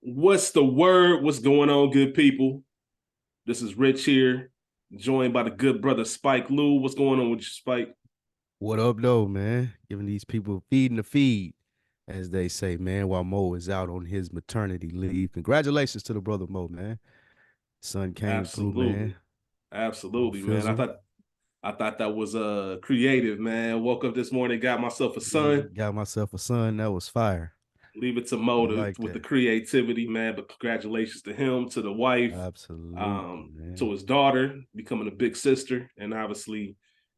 What's the word? What's going on, good people? This is Rich here, joined by the good brother Spike Lou. What's going on with you, Spike? What up, though, man? Giving these people feeding the feed, as they say, man, while Mo is out on his maternity leave. Congratulations to the brother Mo, man. Son came through, man. Absolutely, No absolutely, man. I fizzle. thought I thought that was creative, man. Woke up this morning, got myself a son. Got myself a son. That was fire. Leave it to I Mo like with the that. creativity, man. But congratulations to him, to the wife, Absolutely, to man. his daughter becoming a big sister, and obviously,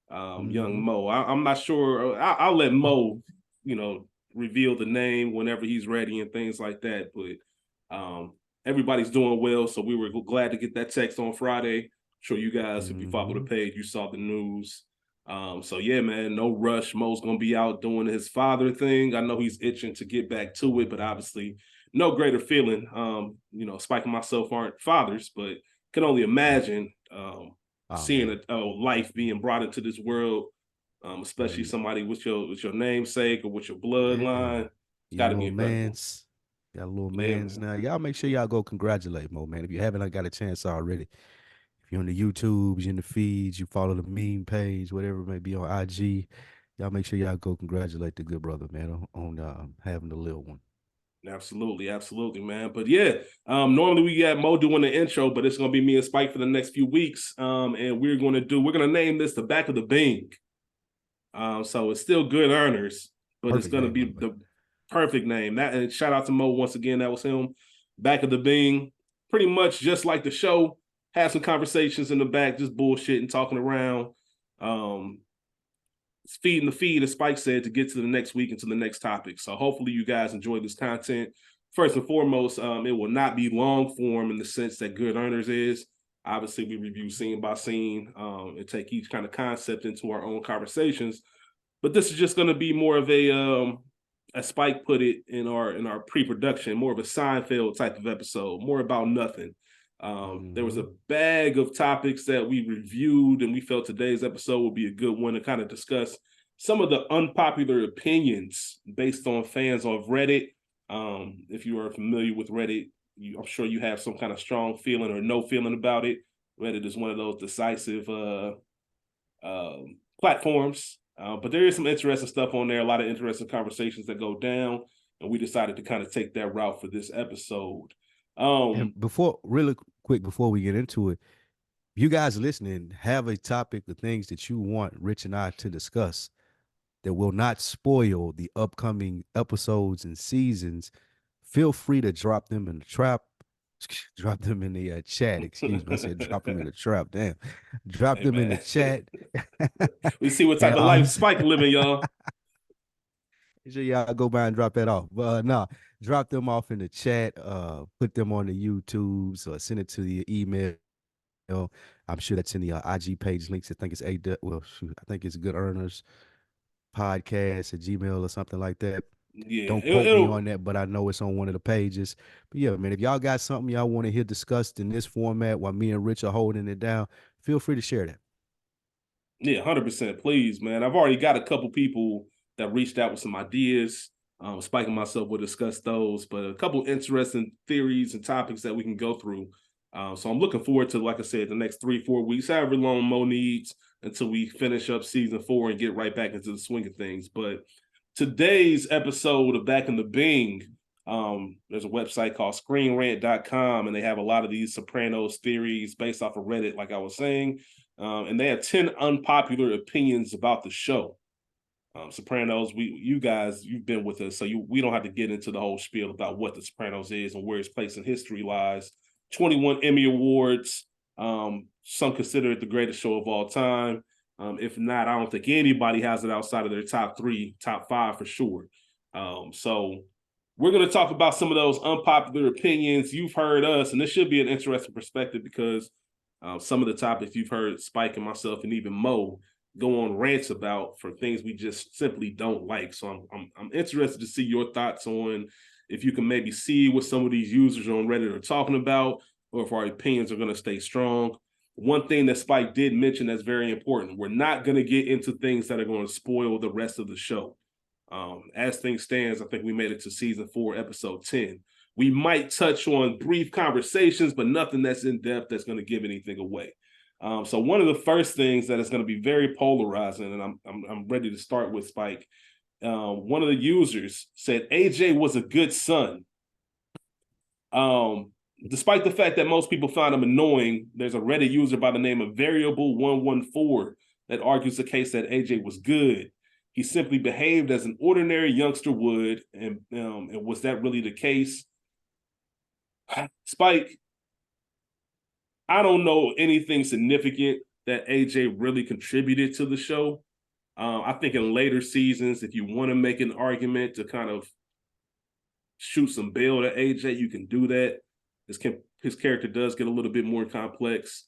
young hmm Mo. I'm not sure. I'll let Mo, you know, reveal the name whenever he's ready and things like that. But everybody's doing well, so we were glad to get that text on Friday. I'm sure you guys, if you follow the hmm page, you saw the news. So yeah, man, no rush. Mo's gonna be out doing his father thing. I know he's itching to get back to it, but obviously, no greater feeling. Spike and myself aren't fathers, but can only imagine Oh, seeing man. a life being brought into this world, especially Mm, somebody with your namesake or with your Yeah. bloodline. It's Your got to be little incredible. mans. Got a little Yeah, mans man. now. Y'all make sure y'all go congratulate Mo, man. If you haven't got a chance already. If you're on the YouTubes, you're in the feeds, you follow the meme page, whatever it may be on IG, y'all make sure y'all go congratulate the good brother, man, on having the little one. Absolutely, absolutely, man. But yeah, normally we got Mo doing the intro, but it's gonna be me and Spike for the next few weeks. And we're gonna name this the back of the Bing. So it's still good earners, but it's Perfect gonna name, by be the way. the perfect name. That and shout out to Mo once again. That was him. Back of the Bing, pretty much just like the show. Had some conversations in the back, just bullshitting, talking around. Um, feeding the feed, as Spike said, to get to the next week and to the next topic. So hopefully you guys enjoy this content. First and foremost, it will not be long form in the sense that Good Earners is. Obviously, we review scene by scene and take each kind of concept into our own conversations. But this is just going to be more of a, as Spike put it in our pre-production, more of a Seinfeld type of episode, more about nothing. There was Mm-hmm. a bag of topics that we reviewed, and we felt today's episode would be a good one to kind of discuss some of the unpopular opinions based on fans of Reddit. If you are familiar with Reddit, I'm sure you have some kind of strong feeling or no feeling about it. Reddit is one of those decisive platforms. But there is some interesting stuff on there, a lot of interesting conversations that go down, and we decided to kind of take that route for this episode. And Um, really quick, before we get into it, you guys listening have a topic of things that you want Rich and I to discuss that will not spoil the upcoming episodes and seasons, feel free to drop them in the trap. Drop them in the chat. Excuse me. I said drop them in the trap. Damn. Drop hey them in the man, chat. we see what type And of life Spike living, y'all. sure y'all go by and drop that off. But no, drop them off in the chat. Put them on the YouTubes or send it to the email. I'm sure that's in the IG page links. I think it's well, shoot, I think it's Good Earners Podcast at Gmail or something like that. Yeah, Don't quote me on it'll that, but I know it's on one of the pages. But yeah, man, if y'all got something y'all want to hear discussed in this format while me and Rich are holding it down, feel free to share that. Yeah, 100%. Please, man. I've already got a couple people that reached out with some ideas. Spike and myself will discuss those, but a couple interesting theories and topics that we can go through. So I'm looking forward to, like I said, the next 3-4 weeks, however long Mo needs until we finish up season 4 and get right back into the swing of things. But today's episode of Back in the Bing, there's a website called screenrant.com, and they have a lot of these Sopranos theories based off of Reddit, like I was saying. And they have 10 unpopular opinions about the show. Sopranos, you guys, you've been with us, so we don't have to get into the whole spiel about what the Sopranos is and where its place in history lies. 21 Emmy Awards. Some consider it the greatest show of all time. If not, I don't think anybody has it outside of their top 3, top 5 for sure. So we're going to talk about some of those unpopular opinions. You've heard us, and this should be an interesting perspective because some of the topics you've heard Spike and myself and even Mo go on rants about for things we just simply don't like. So I'm interested to see your thoughts on if you can maybe see what some of these users on Reddit are talking about, or if our opinions are going to stay strong. One thing that Spike did mention that's very important: we're not going to get into things that are going to spoil the rest of the show. As things stands, I think we made it to season 4, episode 10. We might touch on brief conversations, but nothing that's in depth that's going to give anything away. So one of the first things that is going to be very polarizing, and I'm ready to start with Spike. One of the users said AJ was a good son. Despite the fact that most people find him annoying, there's a Reddit user by the name of Variable114 that argues the case that AJ was good. He simply behaved as an ordinary youngster would, and was that really the case? Spike, I don't know anything significant that AJ really contributed to the show. I think in later seasons, if you want to make an argument to kind of shoot some bail to AJ, you can do that. His character does get a little bit more complex,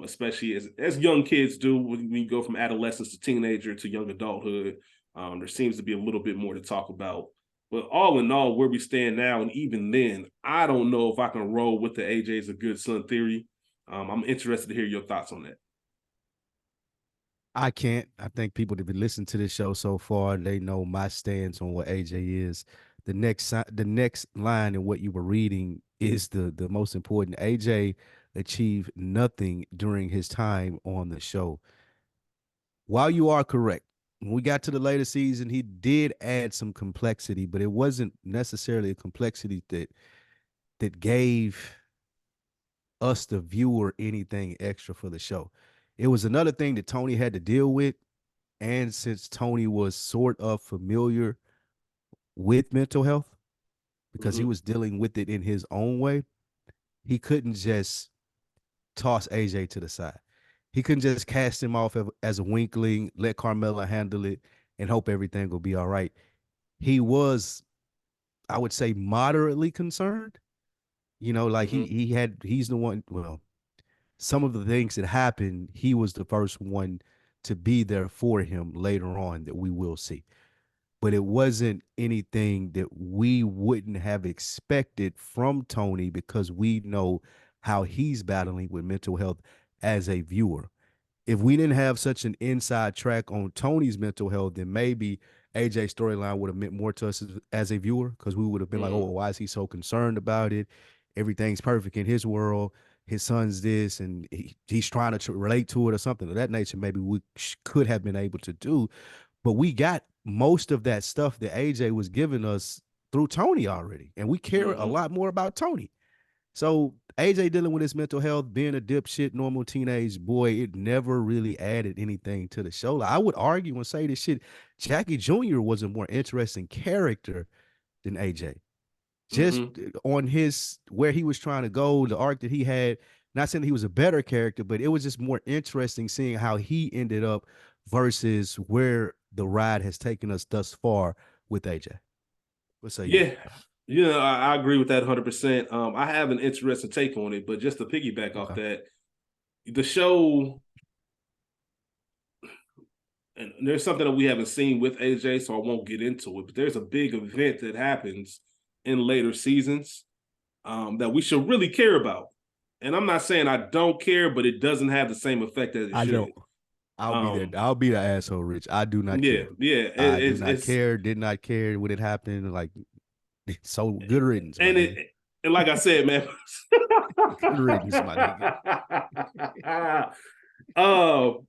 especially as young kids do when you go from adolescence to teenager to young adulthood. There seems to be a little bit more to talk about. But all in all, where we stand now, and even then, I don't know if I can roll with the AJ is a good son theory. I'm interested to hear your thoughts on that. I can't. I think people that have been listening to this show so far, they know my stance on what AJ is. The next line in what you were reading is the most important. AJ achieved nothing during his time on the show. While you are correct, when we got to the later season, he did add some complexity, but it wasn't necessarily a complexity that gave us, the viewer, anything extra for the show. It was another thing that Tony had to deal with. And since Tony was sort of familiar with mental health because he was dealing with it in his own way, he couldn't just toss AJ to the side. He couldn't just cast him off as a weakling, let Carmela handle it, and hope everything will be all right. He was, I would say, moderately concerned. Like he's the one. Well, some of the things that happened, he was the first one to be there for him later on that we will see. But it wasn't anything that we wouldn't have expected from Tony because we know how he's battling with mental health as a viewer. If we didn't have such an inside track on Tony's mental health, then maybe AJ's storyline would have meant more to us as a viewer because we would have been like, oh, why is he so concerned about it? Everything's perfect in his world. His son's this, and he's trying to relate to it or something of that nature. Maybe we could have been able to do, but we got most of that stuff that AJ was giving us through Tony already, and we care a lot more about Tony. So AJ dealing with his mental health, being a dipshit, normal teenage boy, it never really added anything to the show. Like, I would argue and say this shit, Jackie Jr. was a more interesting character than AJ. Just on his where he was trying to go, the arc that he had. Not saying that he was a better character, but it was just more interesting seeing how he ended up versus where the ride has taken us thus far with AJ. What say you? Yeah, I agree with that 100%. I have an interesting take on it, but just to piggyback off that, the show, and there's something that we haven't seen with AJ, so I won't get into it, but there's a big event that happens in later seasons that we should really care about. And I'm not saying I don't care, but it doesn't have the same effect as it should. Don't. I'll be the asshole, Rich. I do not care. Yeah. I do not care. Did not care when it happened. Like, so good riddance, my nigga. And like I said, man, good riddance, my nigga.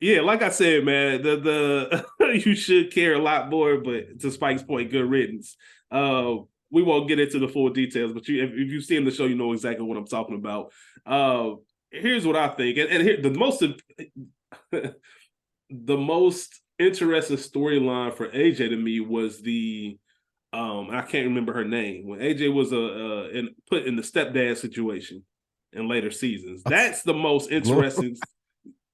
Yeah, like I said, man, the you should care a lot more, but to Spike's point, good riddance. We won't get into the full details, but if you've seen the show, you know exactly what I'm talking about. Here's what I think, and here the most interesting storyline for AJ to me was the I can't remember her name when AJ was put in the stepdad situation in later seasons. That's the most interesting.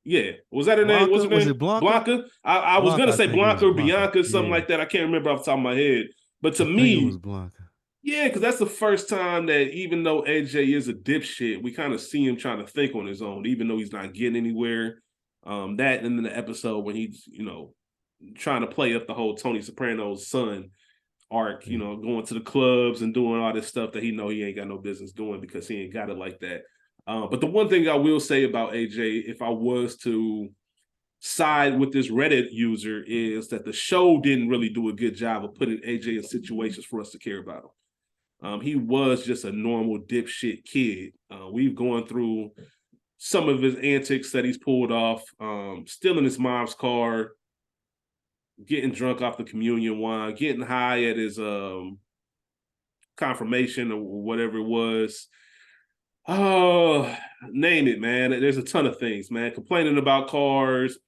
Yeah, was that her name? What's her name? Was it Blanca? Blanca. I was gonna say Blanca or Bianca, something like that. I can't remember off the top of my head. But to me, it was Blanca. Yeah, because that's the first time that even though AJ is a dipshit, we kind of see him trying to think on his own, even though he's not getting anywhere. That and then the episode when he's, trying to play up the whole Tony Soprano's son arc, going to the clubs and doing all this stuff that he ain't got no business doing because he ain't got it like that. But the one thing I will say about AJ, if I was to side with this Reddit user, is that the show didn't really do a good job of putting AJ in situations for us to care about him. He was just a normal dipshit kid. We've gone through some of his antics that he's pulled off, stealing his mom's car, getting drunk off the communion wine, getting high at his confirmation or whatever it was. Oh, name it, man. There's a ton of things, man. Complaining about cars.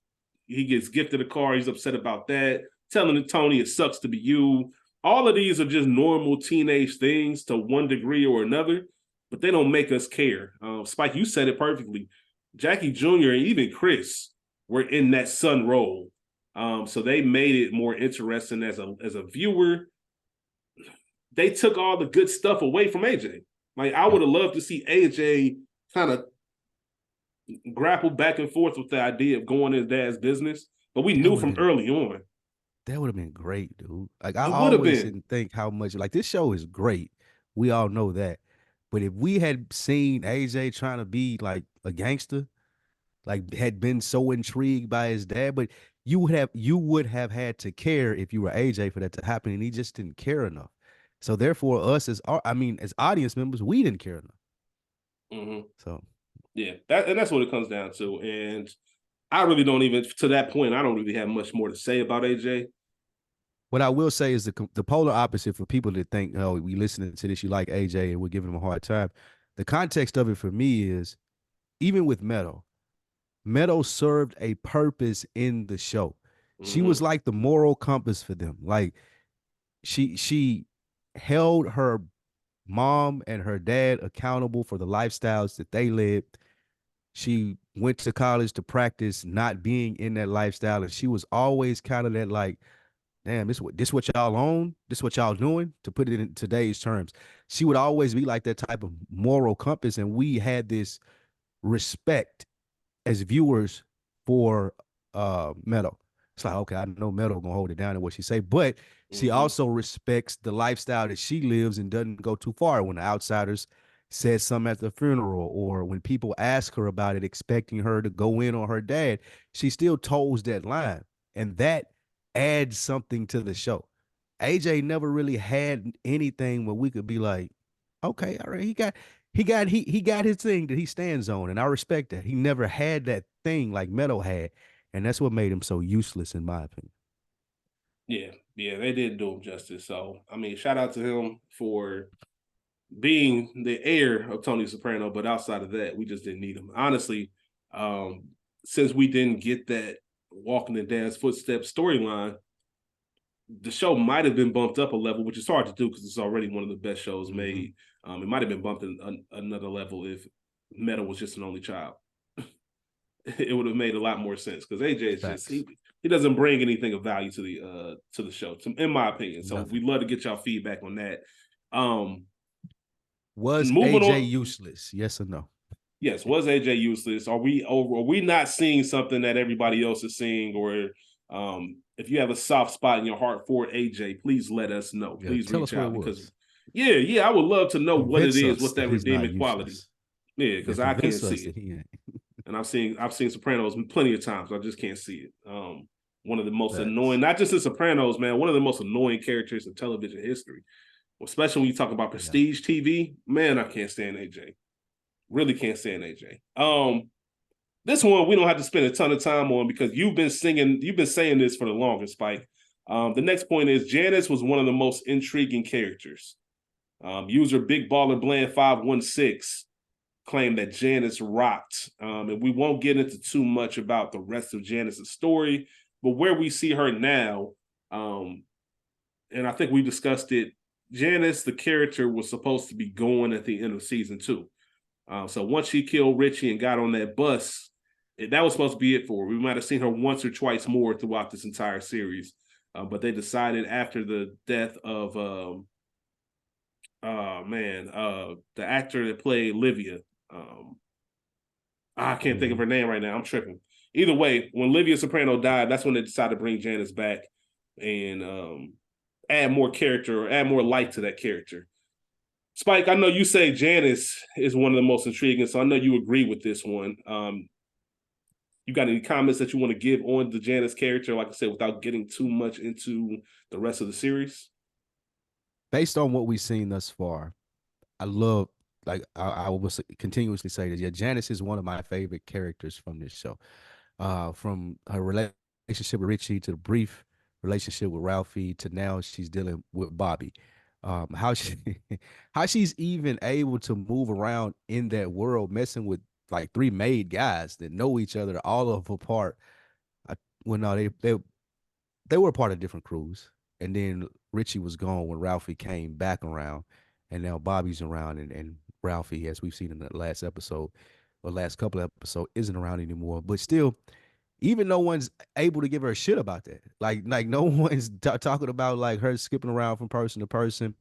He gets gifted a car. He's upset about that. Telling Tony it sucks to be you. All of these are just normal teenage things to one degree or another, but they don't make us care. Spike, you said it perfectly. Jackie Jr. and even Chris were in that son role. So they made it more interesting as a viewer. They took all the good stuff away from AJ. Like I would have loved to see AJ kind of grapple back and forth with the idea of going in his dad's business, but we knew from early on that would have been great, dude. Like I it would have always been. didn't think how much like this show is great. We all know that. But if we had seen AJ trying to be like a gangster, like had been so intrigued by his dad, but you would have had to care if you were AJ for that to happen, and he just didn't care enough. So therefore, us as as audience members, we didn't care enough. Mm-hmm. So yeah, that's what it comes down to. And I really don't even to that point. I don't really have much more to say about AJ. what I will say is the polar opposite for people that think, oh, we listening to this, you like AJ, and we're giving him a hard time. The context of it for me is even with Meadow served a purpose in the show. She Mm-hmm. was like the moral compass for them. Like she held her mom and her dad accountable for the lifestyles that they led. She went to college to practice not being in that lifestyle, and she was always kind of that like, damn, this what y'all own, this what y'all doing. To put it in today's terms, she would always be like that type of moral compass, and we had this respect as viewers for Meadow. It's like, okay, I know Meadow gonna hold it down and what she say, but she Mm-hmm. also respects the lifestyle that she lives and doesn't go too far when the outsiders says something at the funeral or when people ask her about it, expecting her to go in on her dad, she still toes that line. And that adds something to the show. AJ never really had anything where we could be like, okay, all right, he got his thing that he stands on, and I respect that. He never had that thing like Meadow had, and that's what made him so useless, in my opinion. Yeah, they did do him justice. So I mean, shout out to him for being the heir of Tony Soprano, but outside of that, we just didn't need him. Honestly, um, since we didn't get that walking in dad's footsteps storyline, the show might have been bumped up a level, which is hard to do because it's already one of the best shows Mm-hmm. made. It might have been bumped another level if Meta was just an only child. It would have made a lot more sense because AJ is just Facts. he doesn't bring anything of value to the show, in my opinion. So Nothing. we'd love to get y'all feedback on that. Um, Was moving AJ on. useless? Yes or no? Yes, was AJ useless? Are we not seeing something that everybody else is seeing? Or if you have a soft spot in your heart for AJ, please let us know. Yeah, Please tell reach us what it out because was. yeah, I would love to know what it Convince is, us what's that that he's not redeeming quality. useless. Yeah, Yeah, because I can't convince us see that it. he ain't. And I've seen Sopranos plenty of times. I just can't see it. One of the most annoying, Facts. not just in Sopranos, man, one of the most annoying characters in television history. Especially when you talk about Yeah. prestige TV, man, I can't stand AJ. Really can't stand AJ. This one we don't have to spend a ton of time on because you've been saying this for the longest, Spike. The next point is Janice was one of the most intriguing characters. User Big Baller Bland 516 claimed that Janice rocked. And we won't get into too much about the rest of Janice's story, but where we see her now, and I think we discussed it, Janice, the character, was supposed to be going at the end of season 2. So once she killed Richie and got on that bus, that was supposed to be it for her. We might have seen her once or twice more throughout this entire series. But they decided after the death of the actor that played Livia. I can't think of Mm-hmm. her name right now. I'm tripping. Either way, when Livia Soprano died, that's when they decided to bring Janice back and add more character or add more light to that character. Spike, I know you say Janice is one of the most intriguing, so I know you agree with this one. You got any comments that you want to give on the Janice character, like I said, without getting too much into the rest of the series? based on what we've seen thus far, I love, like I will continuously say that, yeah, Janice is one of my favorite characters from this show. From her relationship with Richie to the brief relationship with Ralphie to now she's dealing with Bobby. How she how she's even able to move around in that world, messing with like three made guys that know each other, all of apart. I, well, no, they were part of different crews. And then Richie was gone when Ralphie came back around, and now Bobby's around, and Ralphie, as we've seen in the last episode or last couple of episodes, isn't around anymore. But still, even no one's able to give her a shit about that. Like no one's talking about like her skipping around from person to person,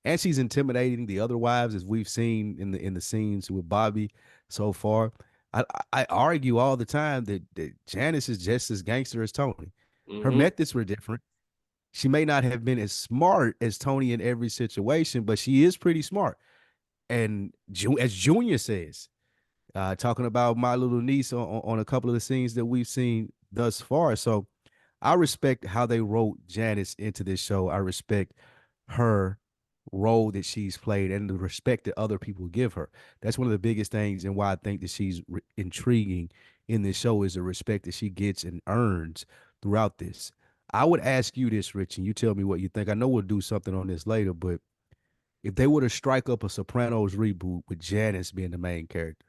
and she's intimidating the other wives as we've seen in the scenes with Bobby so far. I argue all the time that Janice is just as gangster as Tony. Her Mm-hmm. methods were different. She may not have been as smart as Tony in every situation, but she is pretty smart. And as Junior says, talking about my little niece on a couple of the scenes that we've seen thus far. So I respect how they wrote Janice into this show. I respect her role that she's played and the respect that other people give her. That's one of the biggest things, and why I think that she's intriguing in this show is the respect that she gets and earns throughout this. I would ask you this, Rich, and you tell me what you think. I know we'll do something on this later, but if they were to strike up a Sopranos reboot with Janice being the main character,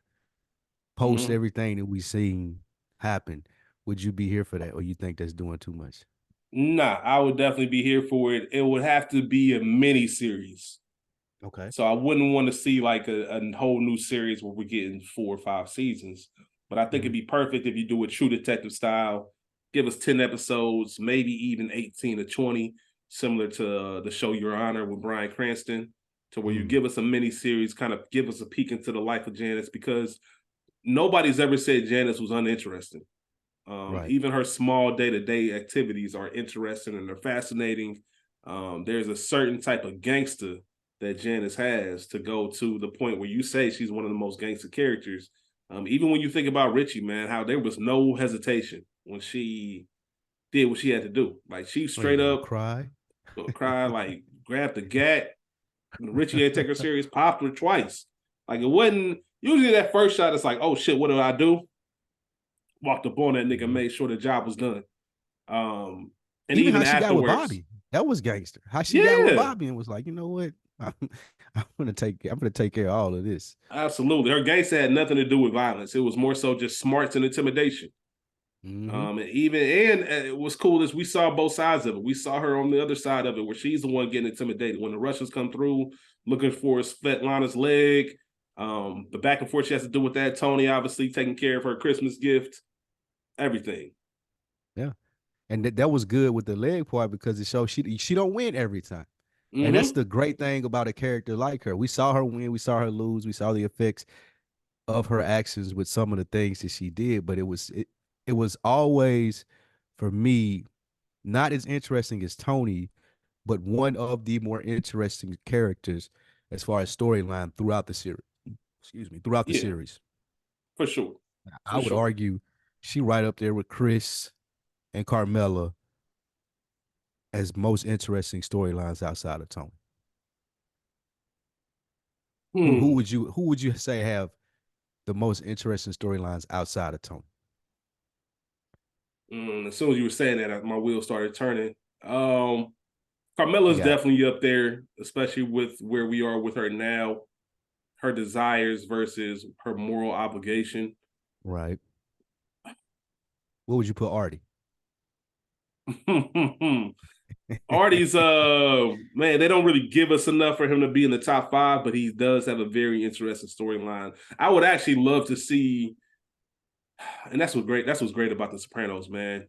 post Mm-hmm. everything that we've seen happen, would you be here for that, or you think that's doing too much? Nah, I would definitely be here for it. It would have to be a mini series. Okay. So I wouldn't want to see like a whole new series where we're getting 4 or 5 seasons. But I think Mm-hmm. it'd be perfect if you do it True Detective style. Give us 10 episodes, maybe even 18 to 20, similar to the show Your Honor with Bryan Cranston, to where you Mm, give us a mini series, kind of give us a peek into the life of Janice, because nobody's ever said Janice was uninteresting. right. Even her small day-to-day activities are interesting and they're fascinating. There's a certain type of gangster that Janice has, to go to the point where you say she's one of the most gangster characters. Even when you think about Richie, man, how there was no hesitation when she did what she had to do. Like she Oh, you straight gonna up cry? cried, like grabbed the gat. Richie ain't take her serious, popped her twice. Like it wasn't usually that first shot. It's like, oh shit, what did I do? Walked up on that nigga, Mhm. made sure the job was done. Um, and Even even how she got with afterwards, Bobby, that was gangster. How she got with yeah, Bobby and was like, you know what, I'm gonna take care of all of this. absolutely. Her gangster had nothing to do with violence. It was more so just smarts and intimidation. Mm-hmm. And it was cool is we saw both sides of it. We saw her on the other side of it, where she's the one getting intimidated when the Russians come through looking for Svetlana's leg. The back and forth she has to do with that. Tony obviously taking care of her Christmas gift, everything. Yeah, and that was good with the leg part because it shows she don't win every time. And that's Mm-hmm. the great thing about a character like her. We saw her win, we saw her lose, we saw the effects of her actions with some of the things that she did, but it was always for me not as interesting as Tony, but one of the more interesting characters as far as storyline throughout the series. Excuse me, throughout the Yeah, series. for sure, I for would sure. argue she right up there with Chris and Carmela as most interesting storylines outside of Tony. Hmm. Who would you say have the most interesting storylines outside of Tony? As soon as you were saying that, my wheels started turning. You Carmella's got it. definitely up there, especially with where we are with her now, her desires versus her moral obligation. Right. What would you put Artie? Artie's man, they don't really give us enough for him to be in the top 5, but he does have a very interesting storyline. I would actually love to see, and that's what's great about the Sopranos, man.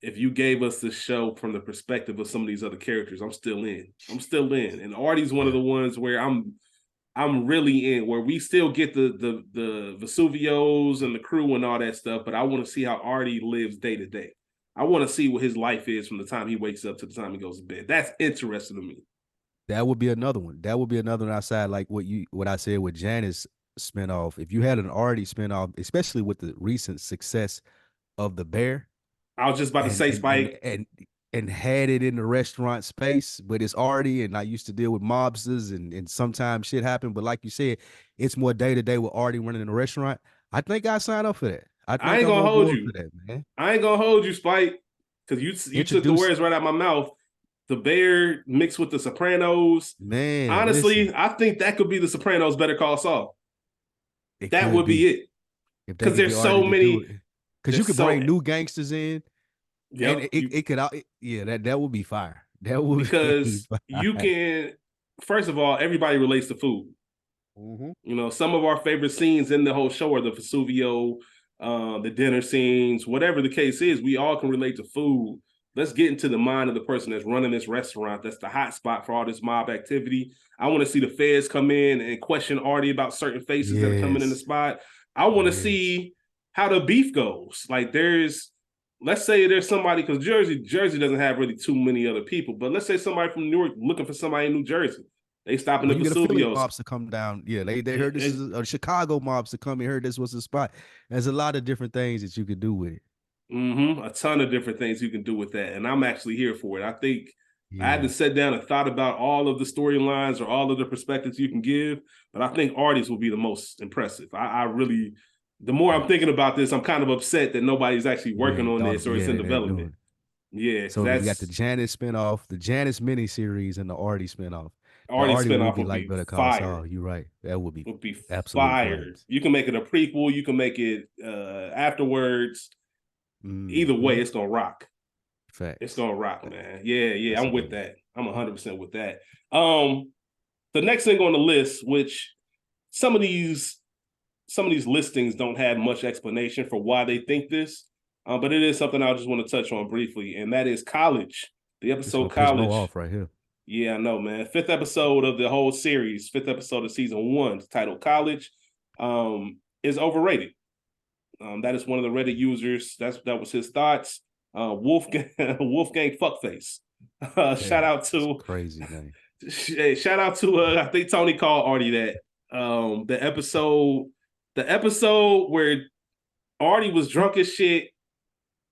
If you gave us the show from the perspective of some of these other characters, I'm still in. I'm still in. And Artie's one of Yeah. the ones where I'm really in, where we still get the Vesuvios and the crew and all that stuff, but I want to see how Artie lives day to day. I want to see what his life is from the time he wakes up to the time he goes to bed. That's interesting to me. That would be another one. That would be another one outside like what I said with Janice spinoff. If you had an Artie spinoff, especially with the recent success of the Bear I was just about to say, and Spike. and had it in the restaurant space, but it's Artie, and I used to deal with mobsters, and sometimes shit happened. But like you said, it's more day to day with Artie running the restaurant. I think I signed up for that. I I think ain't I'm gonna on hold board you. for that, man. I ain't gonna hold you, Spike, because you took the Introduce, words right out of my mouth. The Bear mixed with the Sopranos. man. Listen, Honestly, I think that could be the Sopranos Better Call Saul. it That could would be be it. if they Because could there's get so Artie to do many. it, because you There's could so bring new gangsters in, and yep. it could, yeah, that would be fire. That would be Because you fire. can. First of all, everybody relates to food. Hmm. You know, some of our favorite scenes in the whole show are the Vesuvio, the dinner scenes, whatever the case is. We all can relate to food. Let's get into the mind of the person that's running this restaurant. That's the hot spot for all this mob activity. I want to see the feds come in and question Artie about certain faces that are coming in the Yes, spot. I want to yes. see how the beef goes. Like let's say there's somebody, because Jersey doesn't have really too many other people, but let's say somebody from New York looking for somebody in New Jersey. They stop in Or the you get a Philly Vesuvios. mobs to come down. Yeah, they heard this is a Chicago mobs to come and heard this was the spot. There's a lot of different things that you could do with it. A ton of different things you can do with that, and I'm actually here for it. I think I Yeah, hadn't sat down and thought about all of the storylines or all of the perspectives you can give, but I think Artie's will be the most impressive. I really, the more I'm thinking facts. about this, I'm kind of upset that nobody's actually You working ain't on thought this of or it's yeah, in they're development. doing. Yeah, because So we got the that's Janice spinoff, the Janice miniseries, and the Artie spinoff. The Artie Artie spinoff movie, would like be Better Call fire. Saul, you're right. That would be Would be absolute fire. flames. You can make it a prequel. You can make it afterwards. Either way, Hmm. it's gonna rock. It's Facts. gonna rock, man. Yeah, yeah, That's a I'm good with one. that. I'm 100% with that. Um, the next thing on the list, which some of these some of these listings don't have much explanation for why they think this, but it is something I just want to touch on briefly, and that is College. The This gonna episode piss Mo College. off right here. Yeah, I know, man. Fifth episode of the whole series, fifth episode of season one, titled College, is overrated. That is one of the Reddit users. That was his thoughts. Wolfgang Wolfgang Fuckface. Shout Damn, out that's a to crazy name. shout out to I think Tony called Artie that. The episode where Artie was drunk as shit.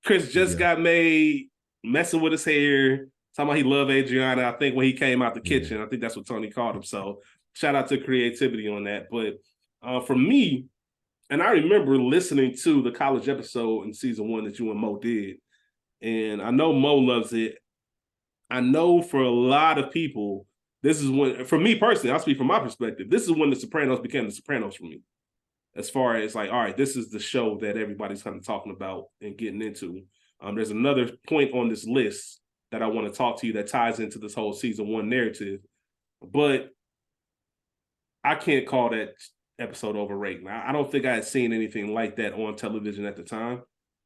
Chris just Yeah, got made, messing with his hair, talking about he loved Adriana. I think when he came out the yeah. kitchen, I think that's what Tony called him. So shout out to creativity on that. But for me, and I remember listening to the college episode in season one that you and Mo did. And I know Mo loves it. I know for a lot of people, this is when, for me personally, I'll speak from my perspective, this is when The Sopranos became The Sopranos for me. As far as like, all right, this is the show that everybody's kind of talking about and getting into. There's another point on this list that I want to talk to you that ties into this whole season one narrative, but I can't call that episode overrated. I don't think I had seen anything like that on television at the time.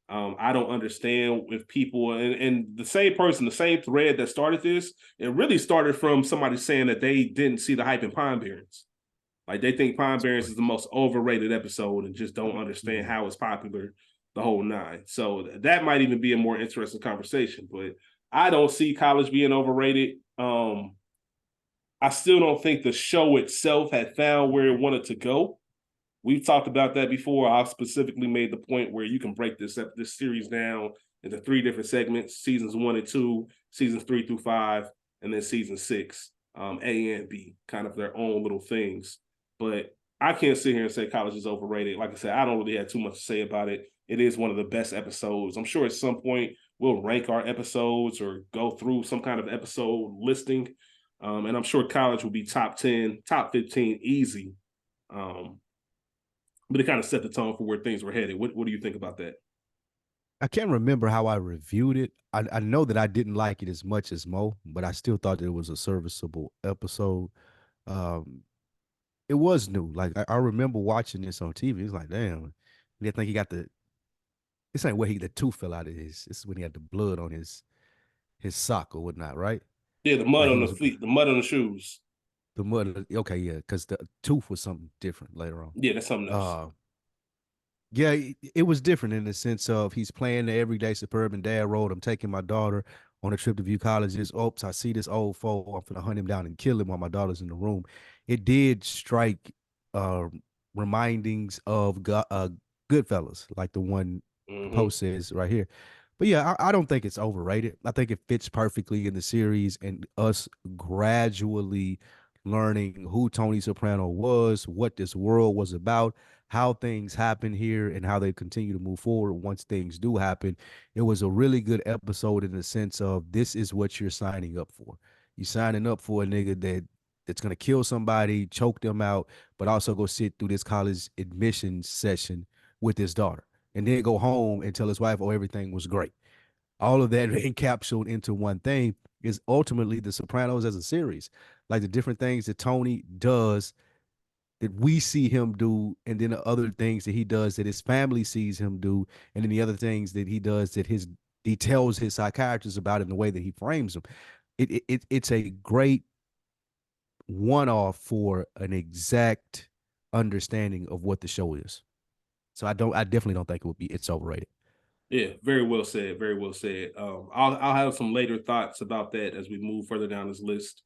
I don't understand if people and the same person, the same thread that started this, it really started from somebody saying that they didn't see the hype in Pine Barrens. Like they think Pine That's Barrens is the crazy. most overrated episode and just don't understand Mhm. how it's popular the whole nine. So that might even be a more interesting conversation. But I don't see college being overrated. I still don't think the show itself had found where it wanted to go. We've talked about that before. I specifically made the point where you can break this series down into three different segments: seasons one and two, seasons three through five, and then season six, A and B, kind of their own little things. But I can't sit here and say college is overrated. Like I said, I don't really have too much to say about it. It is one of the best episodes. I'm sure at some point we'll rank our episodes or go through some kind of episode listing. And I'm sure college will be top 10, top 15 easy. Um, but it kind of set the tone for where things were headed. What do you think about that? I can't remember how I reviewed it. I know that I didn't like it as much as Mo, but I still thought that it was a serviceable episode. Um, it was new. Like I remember watching this on TV. It's like, damn, I think he got the. This ain't where the tooth fell out of his. This is when he had the blood on his sock or whatnot, right? Yeah, the mud Like he on the was feet, the mud on the shoes. the mud. Okay, yeah, because the tooth was something different later on. Yeah, that's something else. Uh, yeah, it was different in the sense of he's playing the everyday suburban dad role. I'm taking my daughter on a trip to view colleges. Oops, I see this old foe. I'm gonna hunt him down and kill him while my daughter's in the room. It did strike uh remindings of Goodfellas, like the one the Hmm. post says right here. But yeah, I don't think it's overrated. I think it fits perfectly in the series and us gradually learning who Tony Soprano was, what this world was about, how things happen here, and how they continue to move forward once things do happen. It was a really good episode in the sense of this is what you're signing up for. You're signing up for a nigga that's gonna kill somebody, choke them out, but also go sit through this college admissions session with his daughter and then go home and tell his wife, oh, everything was great. All of that encapsulated into one thing is ultimately The Sopranos as a series. Like the different things that Tony does that we see him do, and then the other things that he does that his family sees him do, and then the other things that he does that he tells his psychiatrist about in the way that he frames them. It's a great one off for an exact understanding of what the show is. So I definitely don't think it's overrated. Yeah, very well said. Very well said. I'll have some later thoughts about that as we move further down this list,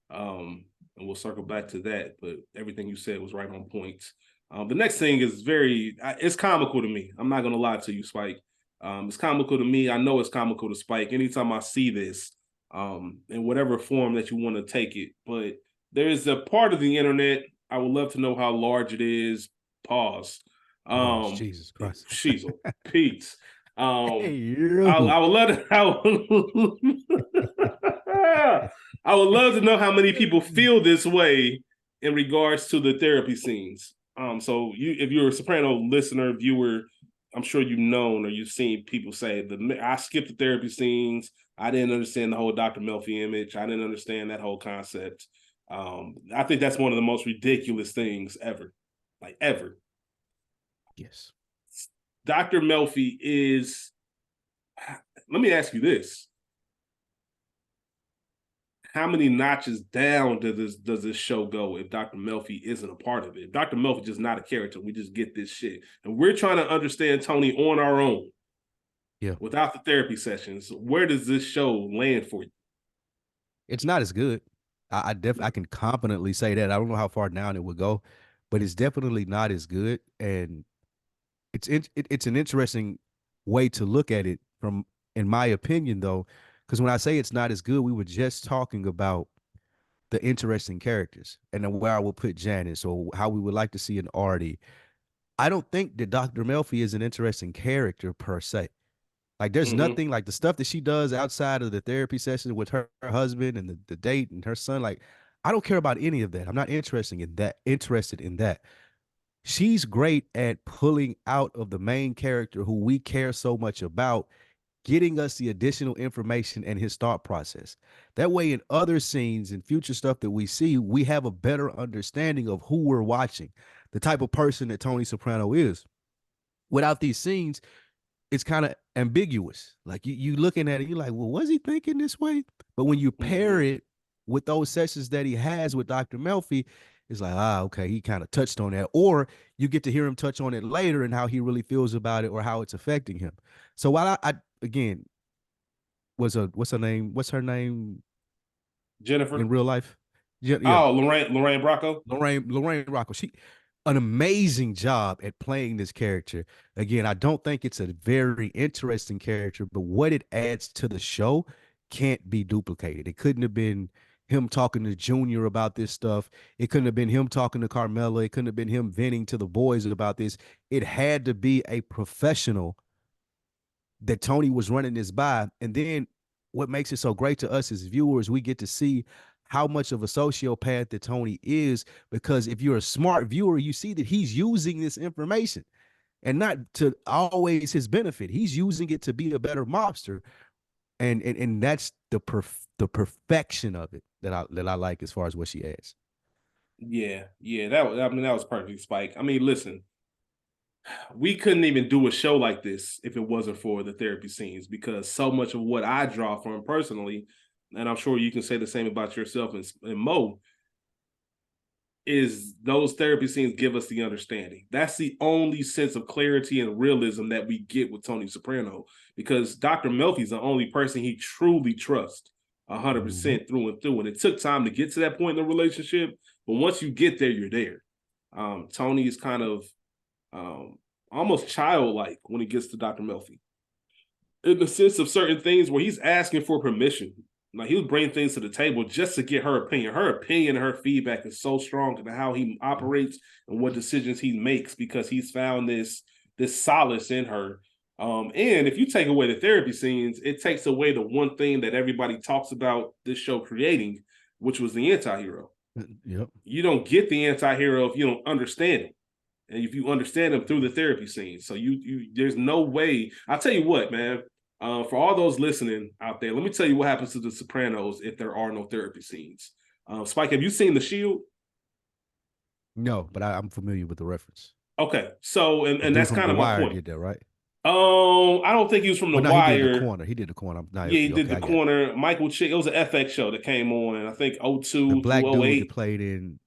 and we'll circle back to that. But everything you said was right on point. The next thing is it's comical to me. I'm not gonna lie to you, Spike. It's comical to me. I know it's comical to Spike. Anytime I see this, in whatever form that you want to take it, but there is a part of the internet. I would love to know how large it is. Pause. Pause. Jesus Christ. Sheezel. Peace. Hey, I you. would love to. I would love to know how many people feel this way in regards to the therapy scenes. So if you're a Soprano listener, viewer, I'm sure you've known or you've seen people say I skipped the therapy scenes. I didn't understand the whole Dr. Melfi image. I didn't understand that whole concept. I think that's one of the most ridiculous things ever, like ever. Yes. Dr. Melfi is. Let me ask you this: how many notches down does this show go if Dr. Melfi isn't a part of it? If Dr. Melfi just not a character, we just get this shit, and we're trying to understand Tony on our own Yeah. without the therapy sessions. Where does this show land for you? It's not as good. I can confidently say that. I don't know how far down it would go, but it's definitely not as good. And it's an interesting way to look at it from, in my opinion, though, because when I say it's not as good, we were just talking about the interesting characters and then where I would put Janice or how we would like to see an Artie. I don't think that Dr. Melfi is an interesting character per se. Like there's Mm-hmm. nothing like the stuff that she does outside of the therapy session with her husband and the date and her son. Like, I don't care about any of that. I'm not interested in that. She's great at pulling out of the main character who we care so much about, getting us the additional information and his thought process. That way, in other scenes and future stuff that we see, we have a better understanding of who we're watching, the type of person that Tony Soprano is. Without these scenes, it's kind of ambiguous. Like you looking at it, you're like, well, was he thinking this way? But when you pair Mm-hmm. it with those sessions that he has with Dr. Melfi, it's like, okay, he kind of touched on that. Or you get to hear him touch on it later and how he really feels about it or how it's affecting him. So while I again what's her name? What's her name in Jennifer. real life? Yeah, yeah. Oh, Lorraine Bracco. Lorraine Rocco. She an amazing job at playing this character. Again, I don't think it's a very interesting character, but what it adds to the show can't be duplicated. It couldn't have been him talking to Junior about this stuff. It couldn't have been him talking to Carmela. It couldn't have been him venting to the boys about this. It had to be a professional that Tony was running this by. And then what makes it so great to us as viewers, we get to see how much of a sociopath that Tony is, because if you're a smart viewer, you see that he's using this information and not to always his benefit. He's using it to be a better mobster. And that's the perfection of it that I like as far as what she adds. Yeah, yeah. That was perfect, Spike. I mean, listen, we couldn't even do a show like this if it wasn't for the therapy scenes, because so much of what I draw from personally, and I'm sure you can say the same about yourself and Mo, is those therapy scenes give us the understanding. That's the only sense of clarity and realism that we get with Tony Soprano, because Dr. Melfi's the only person he truly trusts Mm-hmm. 100% through and through. And it took time to get to that point in the relationship, but once you get there, you're there. Tony is kind of um, almost childlike when he gets to Dr. Melfi. in the sense of certain things where he's asking for permission. Like he'll bring things to the table just to get her opinion. Her opinion and her feedback is so strong in how he operates and what decisions he makes because he's found this solace in her. And if you take away the therapy scenes, it takes away the one thing that everybody talks about this show creating, which was the anti-hero. Yep. You don't get the anti-hero if you don't understand him. And if you understand them through the therapy scenes. So there's no way. I'll tell you what, man. For all those listening out there, let me tell you what happens to the Sopranos if there are no therapy scenes. Spike, have you seen The Shield? No, but I'm familiar with the reference. Okay, so The and dude that's from kind The of my Wire point. did that, right? I don't think he was from The Well, no, he did The Wire. Corner. He did The Corner. Yeah, he did Okay, The I got it. Corner. Michael Chick. It was an FX show that came on, I think, The 02 through black oh dude that 08. played in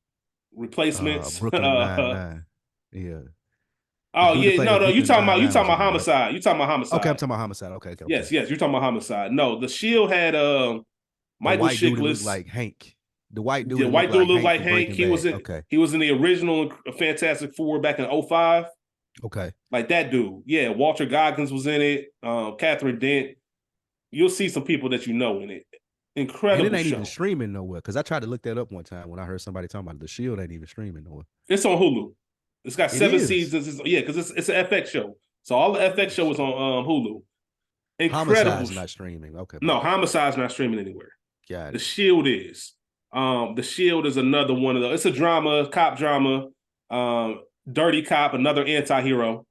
Replacements. Brooklyn Nine-Nine. Yeah. The Oh dude that yeah, played no, in no. You Brooklyn talking about Nine-Nine was in there, right? Homicide? You talking about Okay, I'm Homicide? talking about Homicide. Okay, okay, okay. Yes, you're talking about Homicide. No, The Shield had The Michael white dude that looked Chiklis. like Hank. The white dude The that looked white dude like looked Hank like from Hank. Breaking Bad. Okay. He was in the original Fantastic Four back in '05. Okay. Like that dude. Yeah, Walter Goggins was in it. Catherine Dent. You'll see some people that you know in it. And it Incredible ain't even show. streaming nowhere. Cause I tried to look that up one time when I heard somebody talking about it. The Shield ain't even streaming nowhere. It's on Hulu. It's got It 7 is. seasons. Yeah, because it's an FX show. So all the FX Oh show is shit. on Hulu. Incredible. Homicide's not streaming. Okay, No, bet. Homicide's not streaming anywhere. Got The it. Shield is. The Shield is another one of those. It's a drama, cop drama. Dirty Cop, another anti-hero.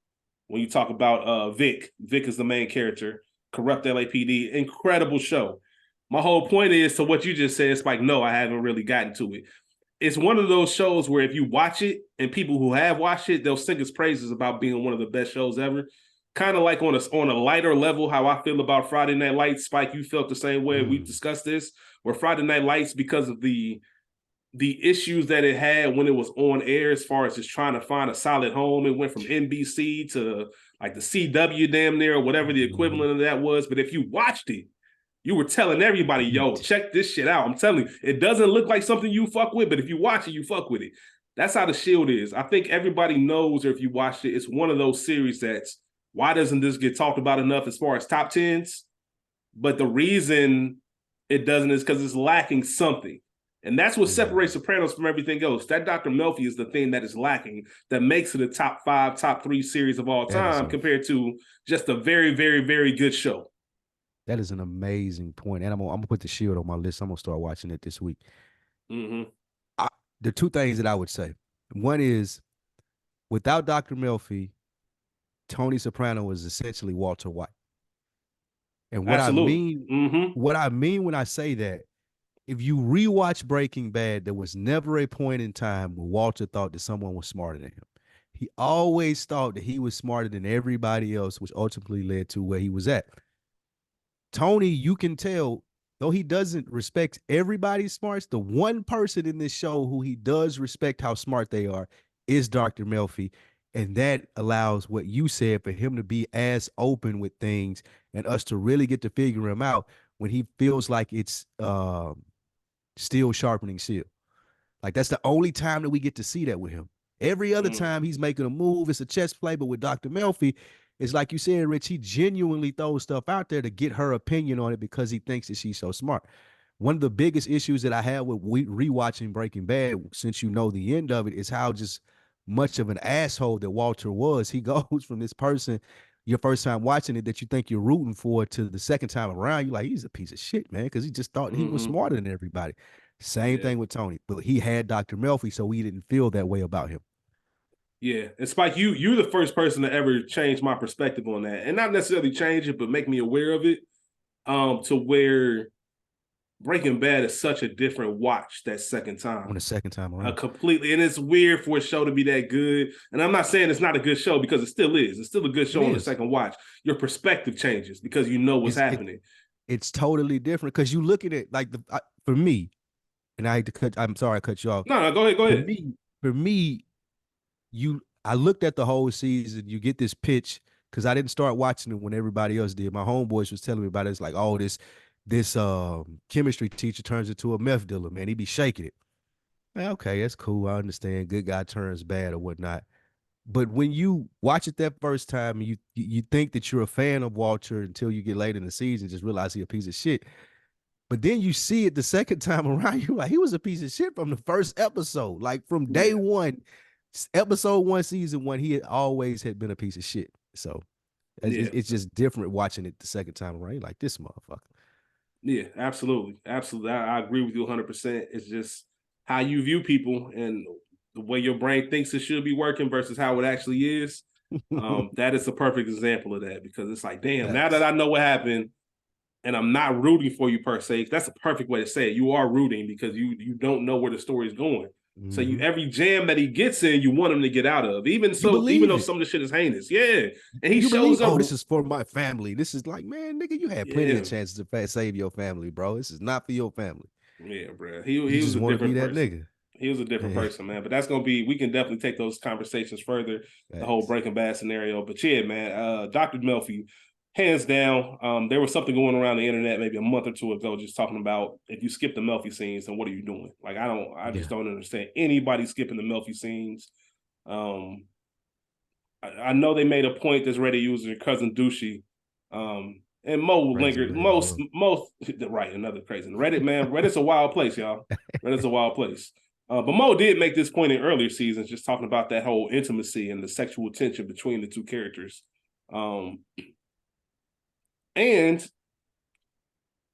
When you talk about Vic is the main character. Corrupt LAPD, incredible show. My whole point is to what you just said. It's like, no, I haven't really gotten to it. It's one of those shows where if you watch it and people who have watched it, they'll sing its praises about being one of the best shows ever. Kind of like on a lighter level, how I feel about Friday Night Lights. Spike, you felt the same way. We've Mm. discussed this. Where Friday Night Lights, because of the issues that it had when it was on air, as far as just trying to find a solid home, it went from NBC to like the CW damn near, or whatever the Mm-hmm. equivalent of that was. But if you watched it, you were telling everybody, yo, check this shit out. I'm telling you, it doesn't look like something you fuck with, but if you watch it, you fuck with it. That's how The Shield is. I think everybody knows, or if you watched it, it's one of those series that's, why doesn't this get talked about enough as far as top tens? But the reason it doesn't is because it's lacking something. And that's what separates Mm. Sopranos from everything else. That Dr. Melfi is the thing that is lacking, that makes it a top 5, top 3 series of all That is time a compared to just a very, very, very good show. that is an amazing point. And I'm gonna put The Shield on my list. I'm gonna start watching it this week. Mm-hmm. I, the two things that I would say. One is without Dr. Melfi, Tony Soprano was essentially Walter White. And Absolutely. Mm-hmm. what I mean when I say that, if you rewatch Breaking Bad, there was never a point in time where Walter thought that someone was smarter than him. He always thought that he was smarter than everybody else, which ultimately led to where he was at. Tony, you can tell, though he doesn't respect everybody's smarts, the one person in this show who he does respect how smart they are is Dr. Melfi. And that allows what you said for him to be as open with things and us to really get to figure him out when he feels like it's steel sharpening steel. Like that's the only time that we get to see that with him. Every other Mm-hmm. time he's making a move, it's a chess play. But with Dr. Melfi, it's like you said, Rich, he genuinely throws stuff out there to get her opinion on it because he thinks that she's so smart. One of the biggest issues that I have with rewatching Breaking Bad, since you know the end of it, is how just much of an asshole that Walter was. He goes from this person, your first time watching it, that you think you're rooting for, to the second time around, you're like, he's a piece of shit, man, because he just thought he was Mm-hmm. smarter than everybody. Same Yeah. thing with Tony, but he had Dr. Melfi, so we didn't feel that way about him. Yeah. And Spike, you're the first person to ever change my perspective on that. And not necessarily change it, but make me aware of it. To where Breaking Bad is such a different watch that second On time. the second time around. Completely, and it's weird for a show to be that good. And I'm not saying it's not a good show, because it still is. It's still a good It show on the is. second watch. Your perspective changes because you know what's It's happening. it's totally different because you look at it like for me, and I hate to cut. I'm sorry I cut you off. No, no, go ahead, go For ahead. me, for me, I looked at the whole season. You get this pitch because I didn't start watching it when everybody else did. My homeboys was telling me about it. It's like, oh, this chemistry teacher turns into a meth dealer, man. He be shaking it. Man, okay, that's cool. I understand. Good guy turns bad or whatnot. But when you watch it that first time, you think that you're a fan of Walter until you get late in the season, just realize he's a piece of shit. But then you see it the second time around, you like he was a piece of shit from the first episode, like from day Yeah, one, episode one, season one. He had been a piece of shit. So yeah, it's just different watching it the second time around. You're like this motherfucker. yeah, absolutely, absolutely. I agree with you 100%. It's just how you view people and the way your brain thinks it should be working versus how it actually is. That is a perfect example of that because it's like, damn, now that Facts. I know what happened, and I'm not rooting for you per se. That's a perfect way to say it. You are rooting because you don't know where the story is going. So you Mm-hmm. every jam that he gets in, you want him to get out of. You Even believe though it. some of the shit is heinous, yeah. And he You believe, shows up, oh, this is for my family. This is like, man, nigga, you had plenty of yeah, chances to save your family, bro. This is not for your family. yeah, bro. You He was just a want to be different that person. nigga. He was a different person, man. But that's gonna be we can definitely take those conversations further, the whole Facts. Breaking Bad scenario. But yeah, man, Dr. Melfi, hands down, there was something going around the internet maybe a month or two ago, just talking about if you skip the Melfi scenes, then what are you doing? Like I just Yeah. don't understand anybody skipping the Melfi scenes. Um, I know they made a point that's Reddit user cousin Douchey, and Mo Crazy lingered man as well. most right another crazy Reddit man. Reddit's a wild place, y'all. Reddit's a wild place. But Mo did make this point in earlier seasons, just talking about that whole intimacy and the sexual tension between the two characters. Um, and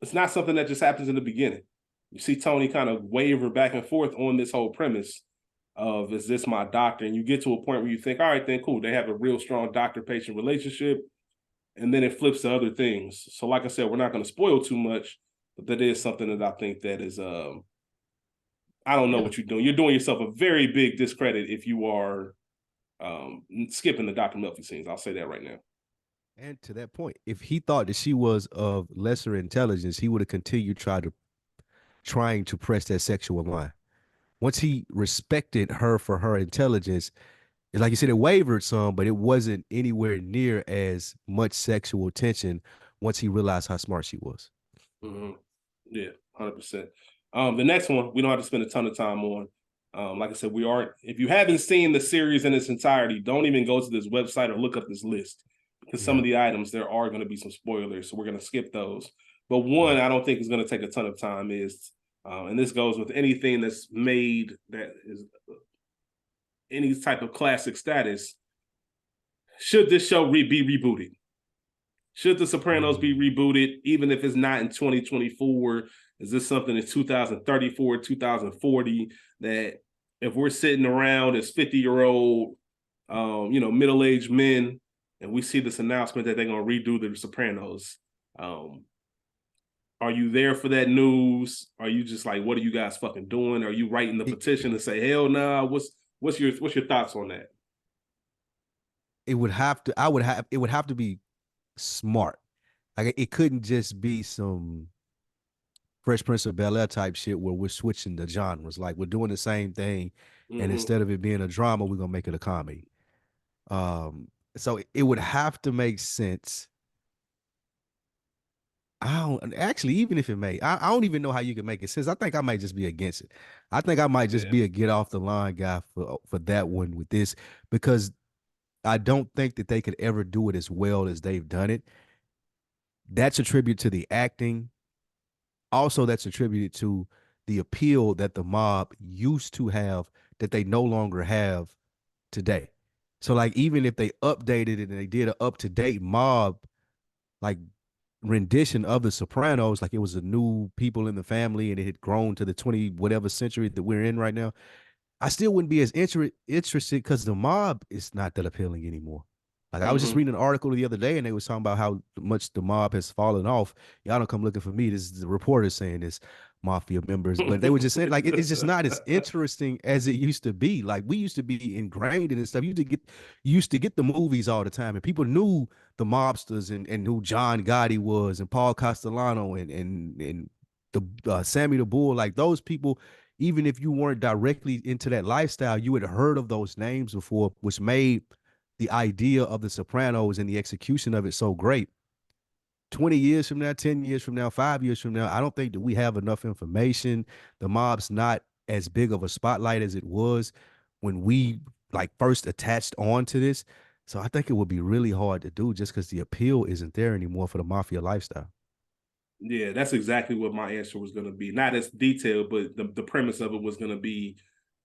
it's not something that just happens in the beginning. You see Tony kind of waver back and forth on this whole premise of is this my doctor? And you get to a point where you think, all right, then cool, they have a real strong doctor-patient relationship, and then it flips to other things. So, like I said, we're not going to spoil too much, but that is something that I think that is, I don't know Yeah. what you're doing. You're doing yourself a very big discredit if you are skipping the Dr. Melfi scenes. I'll say that right now. And to that point, if he thought that she was of lesser intelligence, he would have continued trying to press that sexual line. Once he respected her for her intelligence, like you said, it wavered some, but it wasn't anywhere near as much sexual tension once he realized how smart she was. Mm-hmm. Yeah, 100%. The next one we don't have to spend a ton of time on. Like I said, we are. If you haven't seen the series in its entirety, don't even go to this website or look up this list because some Yeah. of the items there are going to be some spoilers, so we're going to skip those. But one Right. I don't think is going to take a ton of time is, and this goes with anything that's made that is any type of classic status. Should this show be rebooted? Should The Sopranos be Mm. rebooted, even if it's not in 2024? Is this something in 2034, 2040 that if we're sitting around as 50-year-old, middle-aged men, and we see this announcement that they're going to redo The Sopranos, um, are you there for that news? Are you just like, what are you guys fucking doing? Are you writing the It, petition to say, hell no? Nah? What's your thoughts on that? it would have to, I would have, it would have to be smart. Like it couldn't just be some Fresh Prince of Bel Air type shit where we're switching the genres. Like we're doing the same thing, and Mm-hmm. instead of it being a drama, we're gonna make it a comedy. So it would have to make sense. I don't actually, even if it may, I don't even know how you can make it sense. I think I might just be against it. I think I might just Yeah. be a get off the line guy for that one with this because I don't think that they could ever do it as well as they've done it. That's a tribute to the acting. Also, that's attributed to the appeal that the mob used to have that they no longer have today. So, like, even if they updated it and they did an up to date mob, like rendition of the Sopranos, like it was a new people in the family and it had grown to the 20 whatever century that we're in right now, I still wouldn't be as interested because the mob is not that appealing anymore. Like I was just Mm-hmm. reading an article the other day and they was talking about how much the mob has fallen off. Y'all don't come looking for me. This is the reporter saying this, mafia members, but they were just saying like it's just not as interesting as it used to be. Like we used to be ingrained in this stuff. You used to get the movies all the time, and people knew the mobsters and who John Gotti was and Paul Castellano and the Sammy the Bull. Like those people, even if you weren't directly into that lifestyle, you had heard of those names before, which made the idea of the Sopranos and the execution of it so great. 20 years from now, 10 years from now, 5 years from now, I don't think that we have enough information. The mob's not as big of a spotlight as it was when we like first attached on to this. So I think it would be really hard to do just because the appeal isn't there anymore for the mafia lifestyle. Yeah, that's exactly what my answer was going to be. Not as detailed, but the premise of it was going to be,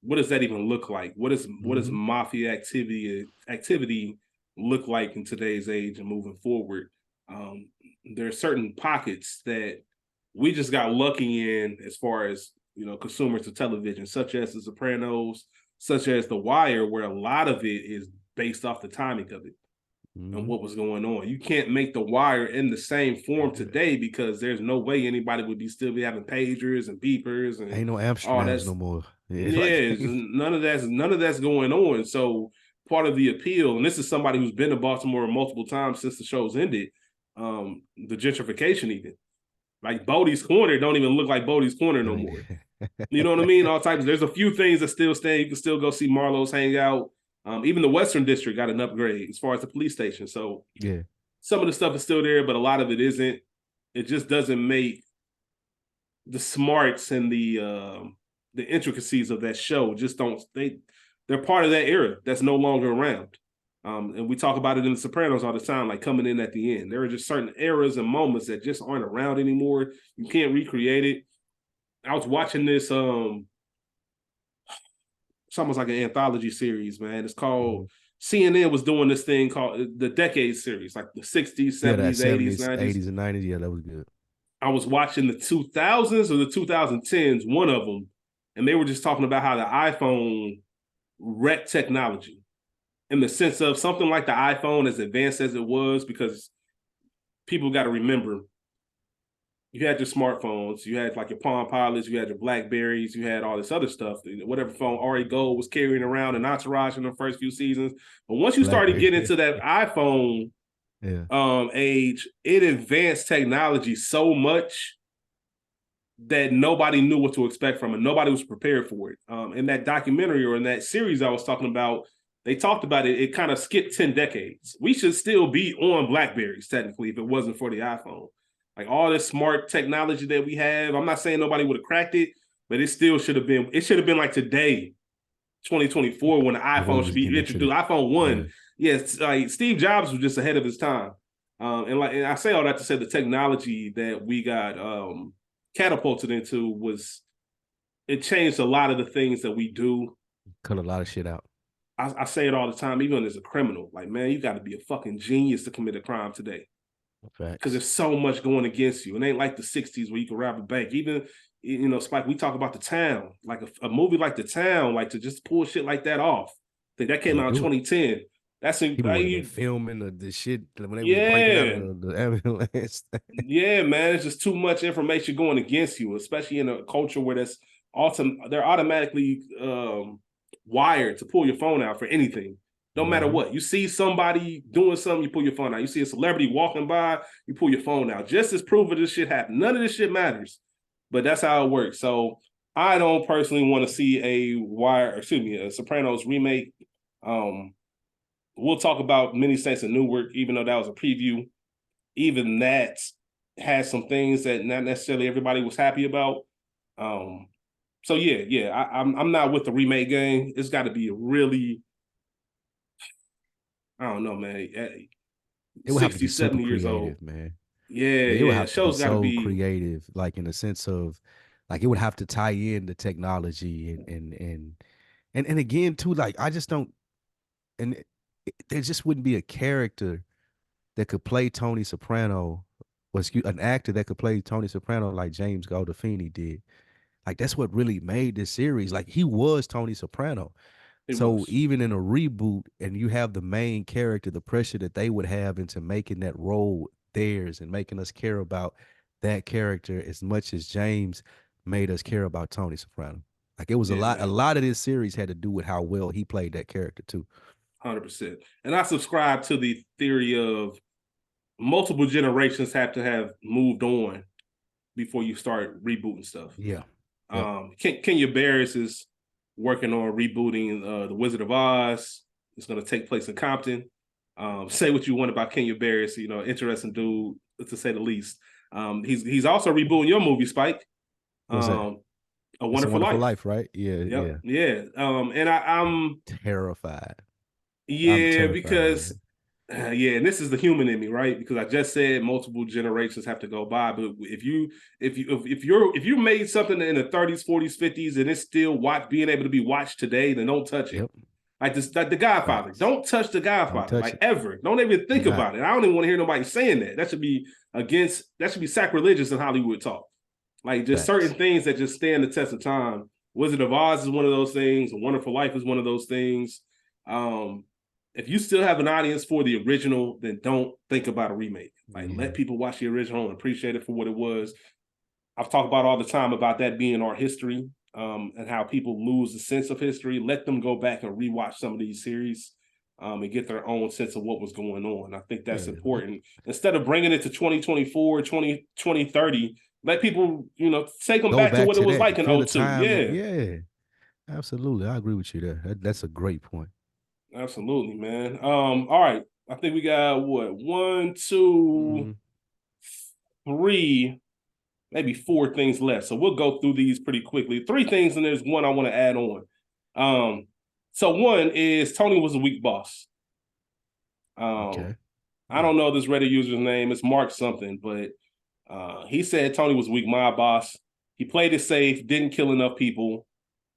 what does that even look like? What does Mm-hmm. mafia activity look like in today's age and moving forward? Um, there are certain pockets that we just got lucky in as far as consumers of television, such as The Sopranos, such as The Wire, where a lot of it is based off the timing of it and Mm-hmm. what was going on. You can't make The Wire in the same form today because there's no way anybody would be having pagers and beepers and Ain't no all Amsterdams that's no more. Yeah, like yeah, none of that's going on. So part of the appeal, and this is somebody who's been to Baltimore multiple times since the show's ended, the gentrification even. Like Bodie's Corner don't even look like Bodie's Corner no I more. mean, You know what I mean? All types. There's a few things that still stand. You can still go see Marlowe's Hangout. Even the Western District got an upgrade as far as the police station. So yeah, some of the stuff is still there, but a lot of it isn't. It just doesn't make the smarts and the intricacies of that show just don't they're part of that era that's no longer around. And we talk about it in The Sopranos all the time, like coming in at the end. There are just certain eras and moments that just aren't around anymore. You can't recreate it. I was watching this it's almost like an anthology series, man. It's mm-hmm. called CNN was doing this thing called the Decade series, like the 60s, Yeah, that 70s, 80s, 70s, 90s. 80s, and 90s. Yeah, that was good. I was watching the 2000s or the 2010s, one of them, and they were just talking about how the iPhone wrecked technology in the sense of something like the iPhone, as advanced as it was, because people got to remember you had your smartphones, you had like your Palm Pilots, you had your Blackberries, you had all this other stuff. Whatever phone Ari Gold was carrying around an entourage in the first few seasons. But once you started BlackBerry. getting into that iPhone Yeah. age, it advanced technology so much that nobody knew what to expect from it. Nobody was prepared for it. In that documentary or in that series I was talking about, they talked about it. It kind of skipped 10 decades. We should still be on Blackberries, technically, if it wasn't for the iPhone. Like all this smart technology that we have, I'm not saying nobody would have cracked it, but it still should have been like today, 2024, when the When we iPhone should was be getting into introduced. the iPhone yeah. 1, yes, like Steve Jobs was just ahead of his time. And I say all that to say the technology that we got catapulted into it changed a lot of the things that we do. Cut a lot of shit out. I say it all the time, even as a criminal. Like, man, you got to be a fucking genius to commit a crime today because Facts. there's so much going against you. It ain't like the 60s where you could rob a bank. Even, Spike, we talk about The Town, like a movie like The Town, like to just pull shit like that off. I think that came Can't out in do it. 2010. That's People would have been filming the shit when they was breaking out of yeah. the ambulance. Yeah, man, it's just too much information going against you, especially in a culture where they're automatically wired to pull your phone out for anything, no matter Mm-hmm. what. You see somebody doing something, you pull your phone out. You see a celebrity walking by, you pull your phone out. Just as proof of this shit happened. None of this shit matters, but that's how it works. So I don't personally want to see a Sopranos remake. Um, we'll talk about Many Saints in Newark, even though that was a preview. Even that has some things that not necessarily everybody was happy about. Um, so yeah, I'm not with the remake game. It's got to be a really, I don't know, man. It would have to 60, be super 70 years old. creative, man. Yeah, Yeah, it would yeah. have to be Show's got to so be creative, like in the sense of, like it would have to tie in the technology and again too, like I just don't, and there just wouldn't be a character that could play Tony Soprano, or excuse, an actor that could play Tony Soprano like James Gandolfini did. Like that's what really made this series. Like he was Tony Soprano. it So was even in a reboot, and you have the main character, the pressure that they would have into making that role theirs and making us care about that character as much as James made us care about Tony Soprano. Like it was a yeah, lot. A man, lot of this series had to do with how well he played that character too. 100%. And I subscribe to the theory of multiple generations have to have moved on before you start rebooting stuff. Yeah. Yep. Kenya Barris is working on rebooting The Wizard of Oz. It's going to take place in Compton. Say what you want about Kenya Barris, interesting dude to say the least. He's also rebooting your movie, Spike. What's that? A It's a Wonderful Wonderful Life. Life, right? Yeah, Yep. yeah. Yeah. And I'm Terrified. I'm yeah, terrified, because man. yeah, and this is the human in me, right? Because I just said multiple generations have to go by, but if you made something in the 30s, 40s, 50s, and it's still being able to be watched today, then don't touch it. Yep. Like this, like The Godfather. Facts. Don't touch The Don't Godfather, touch like it. ever. Don't even Do think not. about it. I don't even want to hear nobody saying that. That should be sacrilegious in Hollywood talk. Like just certain Facts. things that just stand the test of time. Wizard of Oz is one of those things. A Wonderful Life is one of those things. Um, if you still have an audience for the original, then don't think about a remake. Like Yeah. let people watch the original and appreciate it for what it was. I've talked about all the time about that being our history, and how people lose the sense of history. Let them go back and rewatch some of these series, and get their own sense of what was going on. I think that's Yeah. important. Instead of bringing it to 2024, 2030, let people, take them Go back to back what it to was that. like in Feel the '02. time. Yeah, Yeah. Absolutely. I agree with you there. That's a great point. absolutely, man. All right. I think we got what, one, two, Mm, three, maybe four things left. So we'll go through these pretty quickly. Three things, and there's one I want to add on. So one is Tony was a weak boss. Um, okay. I don't know this Reddit user's name. It's Mark something, but he said Tony was weak mob boss. He played it safe, didn't kill enough people,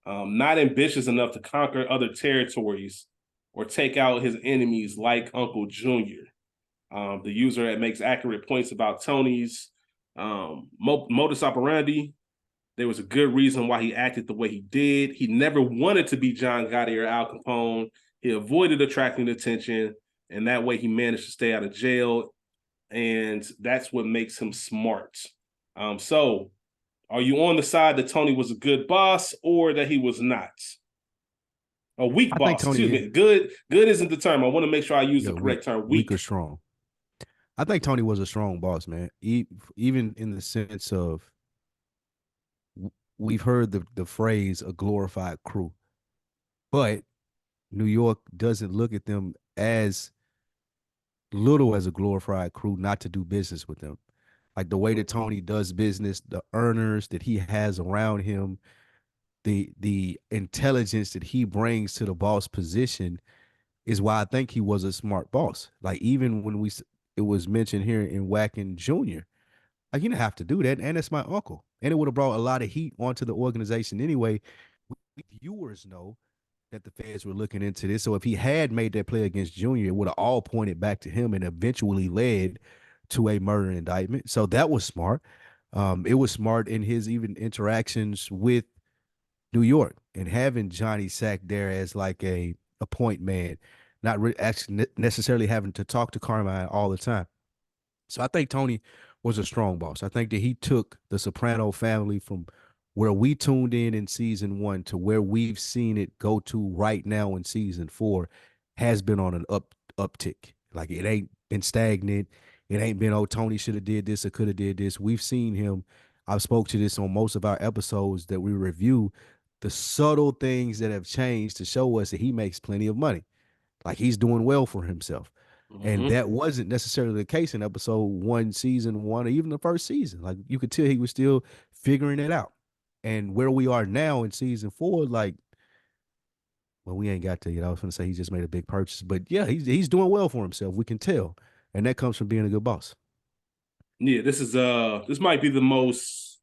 not ambitious enough to conquer other territories or take out his enemies like Uncle Junior. The user that makes accurate points about Tony's modus operandi. There was a good reason why he acted the way he did. He never wanted to be John Gotti or Al Capone. He avoided attracting attention, and that way he managed to stay out of jail. And that's what makes him smart. So, are you on the side that Tony was a good boss or that he was not? A weak I think boss, excuse Tony, me. Good isn't the term. I want to make sure I use yeah, the correct term. weak or Weak. strong. I think Tony was a strong boss, man. Even in the sense of we've heard the phrase a glorified crew, but New York doesn't look at them as little as a glorified crew not to do business with them. Like the way that Tony does business, the earners that he has around him, the intelligence that he brings to the boss position is why I think he was a smart boss. Like even when it was mentioned here in Whacking Junior, like you didn't have to do that, and it's my uncle, and it would have brought a lot of heat onto the organization anyway. Viewers know that the feds were looking into this, so if he had made that play against Junior, it would have all pointed back to him and eventually led to a murder indictment. So that was smart. It was smart in his even interactions with New York and having Johnny Sack there as like a point man, not actually necessarily having to talk to Carmine all the time. So I think Tony was a strong boss. I think that he took the Soprano family from where we tuned in season 1 to where we've seen it go to right now in season 4 has been on an uptick. Like it ain't been stagnant. It ain't been, oh, Tony should have did this or could have did this. We've seen him. I've spoke to this on most of our episodes that we review, the subtle things that have changed to show us that he makes plenty of money. Like he's doing well for himself. And Mm-hmm. that wasn't necessarily the case in episode 1, season 1, or even the first season. Like you could tell he was still figuring it out. And where we are now in season 4, like, well, we ain't got to yet. I was going to say he just made a big purchase, but yeah, he's doing well for himself. We can tell, and that comes from being a good boss. Yeah, this might be the most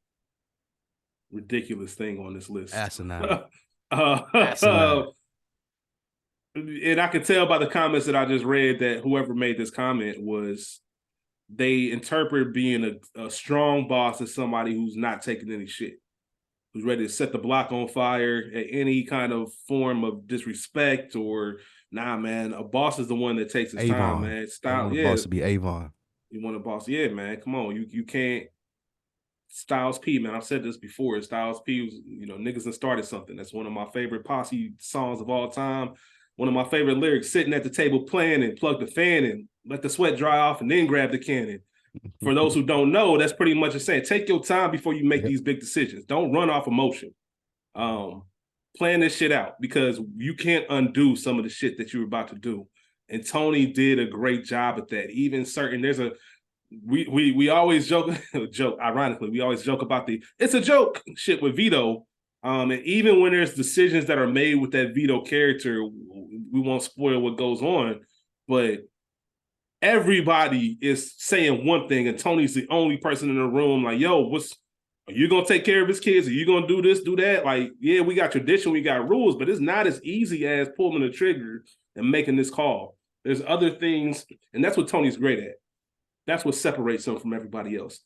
ridiculous thing on this list. Asinine, uh, asinine. and I could tell by the comments that I just read that whoever made this comment was they interpret being a strong boss as somebody who's not taking any shit, who's ready to set the block on fire at any kind of form of disrespect or nah, man. A boss is the one that takes his time, Avon. man. They Style, want a yeah. boss to be Avon. You want a boss, yeah, man. Come on, you can't. Styles P, man. I've said this before. Styles P was, niggas that started something. That's one of my favorite posse songs of all time. One of my favorite lyrics, sitting at the table playing and plug the fan and let the sweat dry off and then grab the cannon. For those who don't know, that's pretty much a saying. Take your time before you make Yep. these big decisions. Don't run off emotion. Um, Plan this shit out because you can't undo some of the shit that you're about to do. And Tony did a great job at that. Even certain, there's a we always joke ironically, we always joke about the it's a joke shit with Vito And even when there's decisions that are made with that Vito character, we won't spoil what goes on, but everybody is saying one thing, and Tony's the only person in the room like, yo, are you gonna take care of his kids? Are you gonna do this, do that? Like, yeah, we got tradition, we got rules, but it's not as easy as pulling the trigger and making this call. There's other things, and that's what Tony's great at. That's what separates him from everybody else.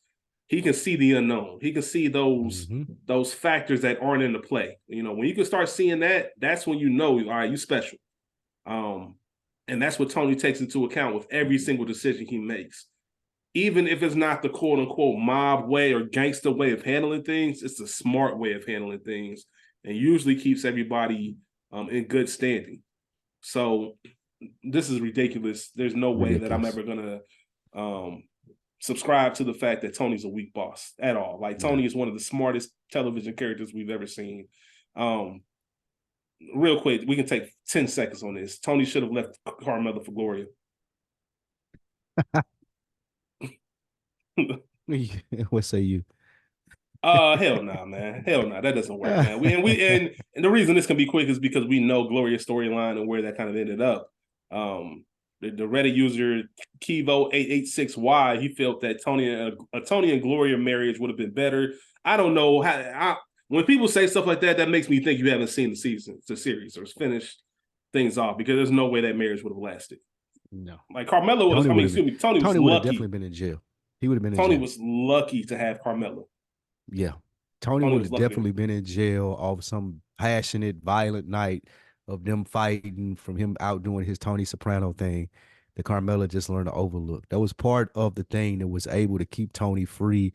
He can see the unknown. He can see those factors that aren't in the play. You know, when you can start seeing that, that's when you know, all right, you special. And that's what Tony takes into account with every single decision he makes. Even if it's not the quote unquote mob way or gangster way of handling things, it's a smart way of handling things and usually keeps everybody in good standing. So this is ridiculous. There's no way that I'm ever going to subscribe to the fact that Tony's a weak boss at all. Like, Tony is one of the smartest television characters we've ever seen. Real quick, we can take 10 seconds on this. Tony should have left Carmella for Gloria. What say you? Hell no, man. Hell no, that doesn't work, man. And the reason this can be quick is because we know Gloria's storyline and where that kind of ended up. The Reddit user Kivo886Y, he felt that Tony and Gloria marriage would have been better. I don't know how. When people say stuff like that, that makes me think you haven't seen the series, or finished things off, because there's no way that marriage would have lasted. No, like Carmella was. Tony would have definitely been in jail. He would have been in jail. Tony was lucky to have Carmella. Yeah, Tony would have definitely been in jail off some passionate, violent night of them fighting, from him out doing his Tony Soprano thing that Carmella just learned to overlook. That was part of the thing that was able to keep Tony free,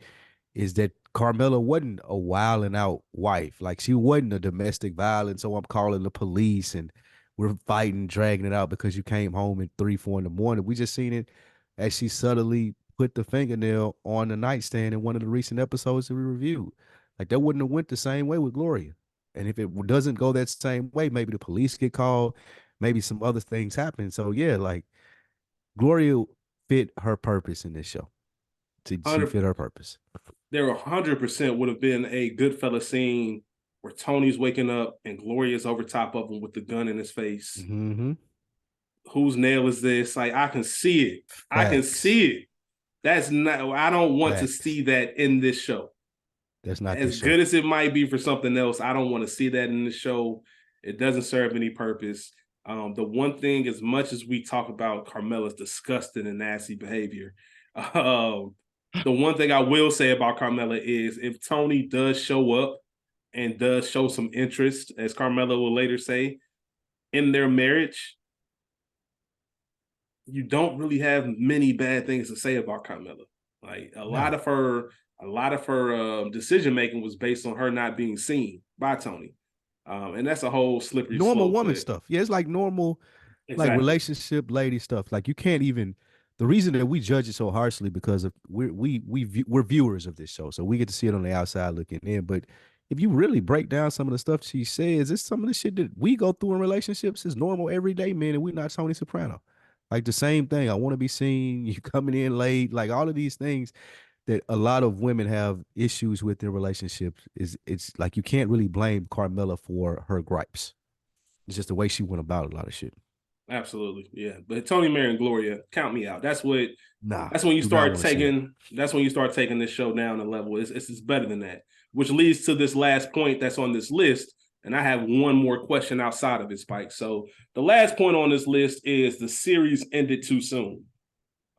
is that Carmella wasn't a wilding out wife. Like, she wasn't a domestic violence, so I'm calling the police and we're fighting, dragging it out because you came home at 3, 4 in the morning. We just seen it as she subtly put the fingernail on the nightstand in one of the recent episodes that we reviewed. Like, that wouldn't have went the same way with Gloria. And if it doesn't go that same way, maybe the police get called, maybe some other things happen. So yeah, like, Gloria fit her purpose in this show. She fit her purpose. There 100% would have been a Goodfellas scene where Tony's waking up and Gloria's over top of him with the gun in his face. Mm-hmm. Whose nail is this? Like, I can see it. Facts. I can see it. That's not. I don't want to see that in this show. That's not as good as it might be for something else. I don't want to see that in the show. It doesn't serve any purpose. The one thing, as much as we talk about Carmella's disgusting and nasty behavior, the one thing I will say about Carmella is, if Tony does show up and does show some interest, as Carmella will later say, in their marriage, you don't really have many bad things to say about Carmella. Like, a lot of her decision making was based on her not being seen by Tony, and that's a whole slippery normal slope, woman stuff. Yeah, it's like normal, like relationship lady stuff. Like, you can't even. The reason that we judge it so harshly because of we're viewers of this show, so we get to see it on the outside looking in. But if you really break down some of the stuff she says, it's some of the shit that we go through in relationships is normal everyday men, and we're not Tony Soprano. Like, the same thing. I want to be seen. You coming in late. Like, all of these things that a lot of women have issues with their relationships, it's like, you can't really blame Carmella for her gripes. It's just the way she went about a lot of shit. Absolutely, yeah. But Tony, Mary, and Gloria, count me out. That's when you start taking. That's when you start taking this show down a level. It's better than that, which leads to this last point that's on this list. And I have one more question outside of it, Spike. So the last point on this list is the series ended too soon.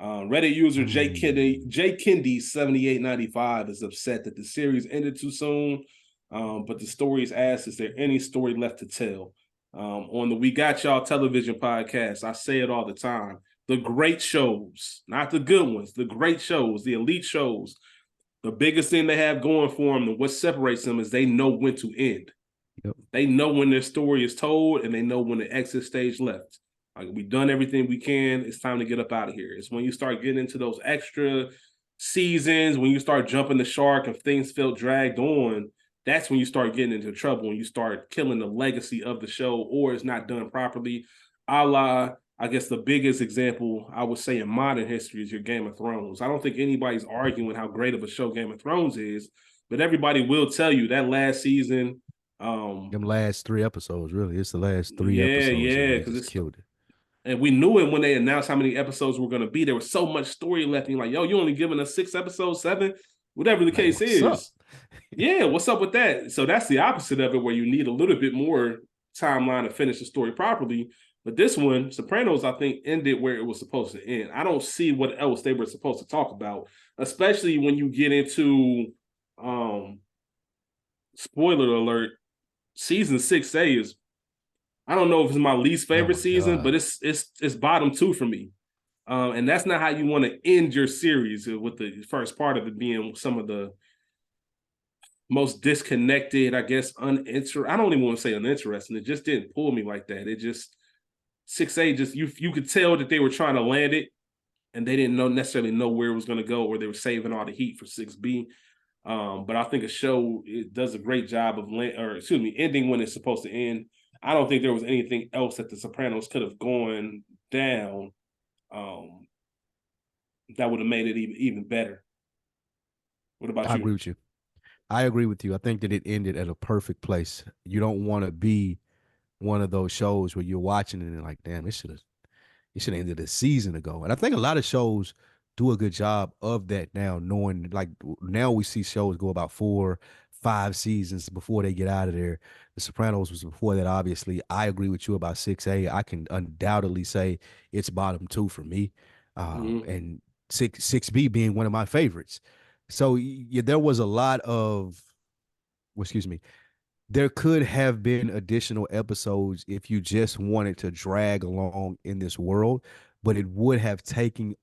Reddit user J Kendi 7895 is upset that the series ended too soon. But the story is asked, is there any story left to tell? On the We Got Y'all television podcast, I say it all the time. The great shows, not the good ones, the great shows, the elite shows, the biggest thing they have going for them and what separates them is they know when to end. Yep. They know when their story is told, and they know when the exit stage left. Like, we've done everything we can. It's time to get up out of here. It's when you start getting into those extra seasons, when you start jumping the shark and things feel dragged on, that's when you start getting into trouble, when you start killing the legacy of the show, or it's not done properly. I guess the biggest example I would say in modern history is your Game of Thrones. I don't think anybody's arguing how great of a show Game of Thrones is, but everybody will tell you that last season, Um, Them last 3 episodes, really, it's the last three yeah, episodes, and yeah, they because just it's killed it. and we knew it when they announced how many episodes were going to be. There was so much story left. And you're like, yo, you only giving us 6 episodes, seven, whatever the Like, case what's up? is. Yeah, what's up with that? So that's the opposite of it, where you need a little bit more timeline to finish the story properly. But this one, Sopranos, I think, ended where it was supposed to end. I don't see what else they were supposed to talk about, especially when you get into spoiler alert, season 6A is, I don't know if it's my least Oh favorite my season, but god. it's bottom two for me. And that's not how you want to end your series, with the first part of it being some of the most disconnected, I guess, uninteresting. I don't even want to say uninteresting. It just didn't pull me like that. It just 6A just you could tell that they were trying to land it and they didn't necessarily know where it was going to go, or they were saving all the heat for 6B. But I think a show, it does a great job of ending when it's supposed to end. I don't think there was anything else that the Sopranos could have gone down, um, that would have made it even better. What about I you? agree with you. I agree with you. I think that it ended at a perfect place. You don't want to be one of those shows where you're watching it and like, damn, it should have ended a season ago. And I think a lot of shows do a good job of that now, knowing like now we see shows go about 4, 5 seasons before they get out of there. The Sopranos was before that, obviously. I agree with you about 6A. I can undoubtedly say it's bottom two for me. Mm-hmm. And 6B being one of my favorites. So yeah, there was a lot of, well, excuse me, there could have been additional episodes if you just wanted to drag along in this world, but it would have taken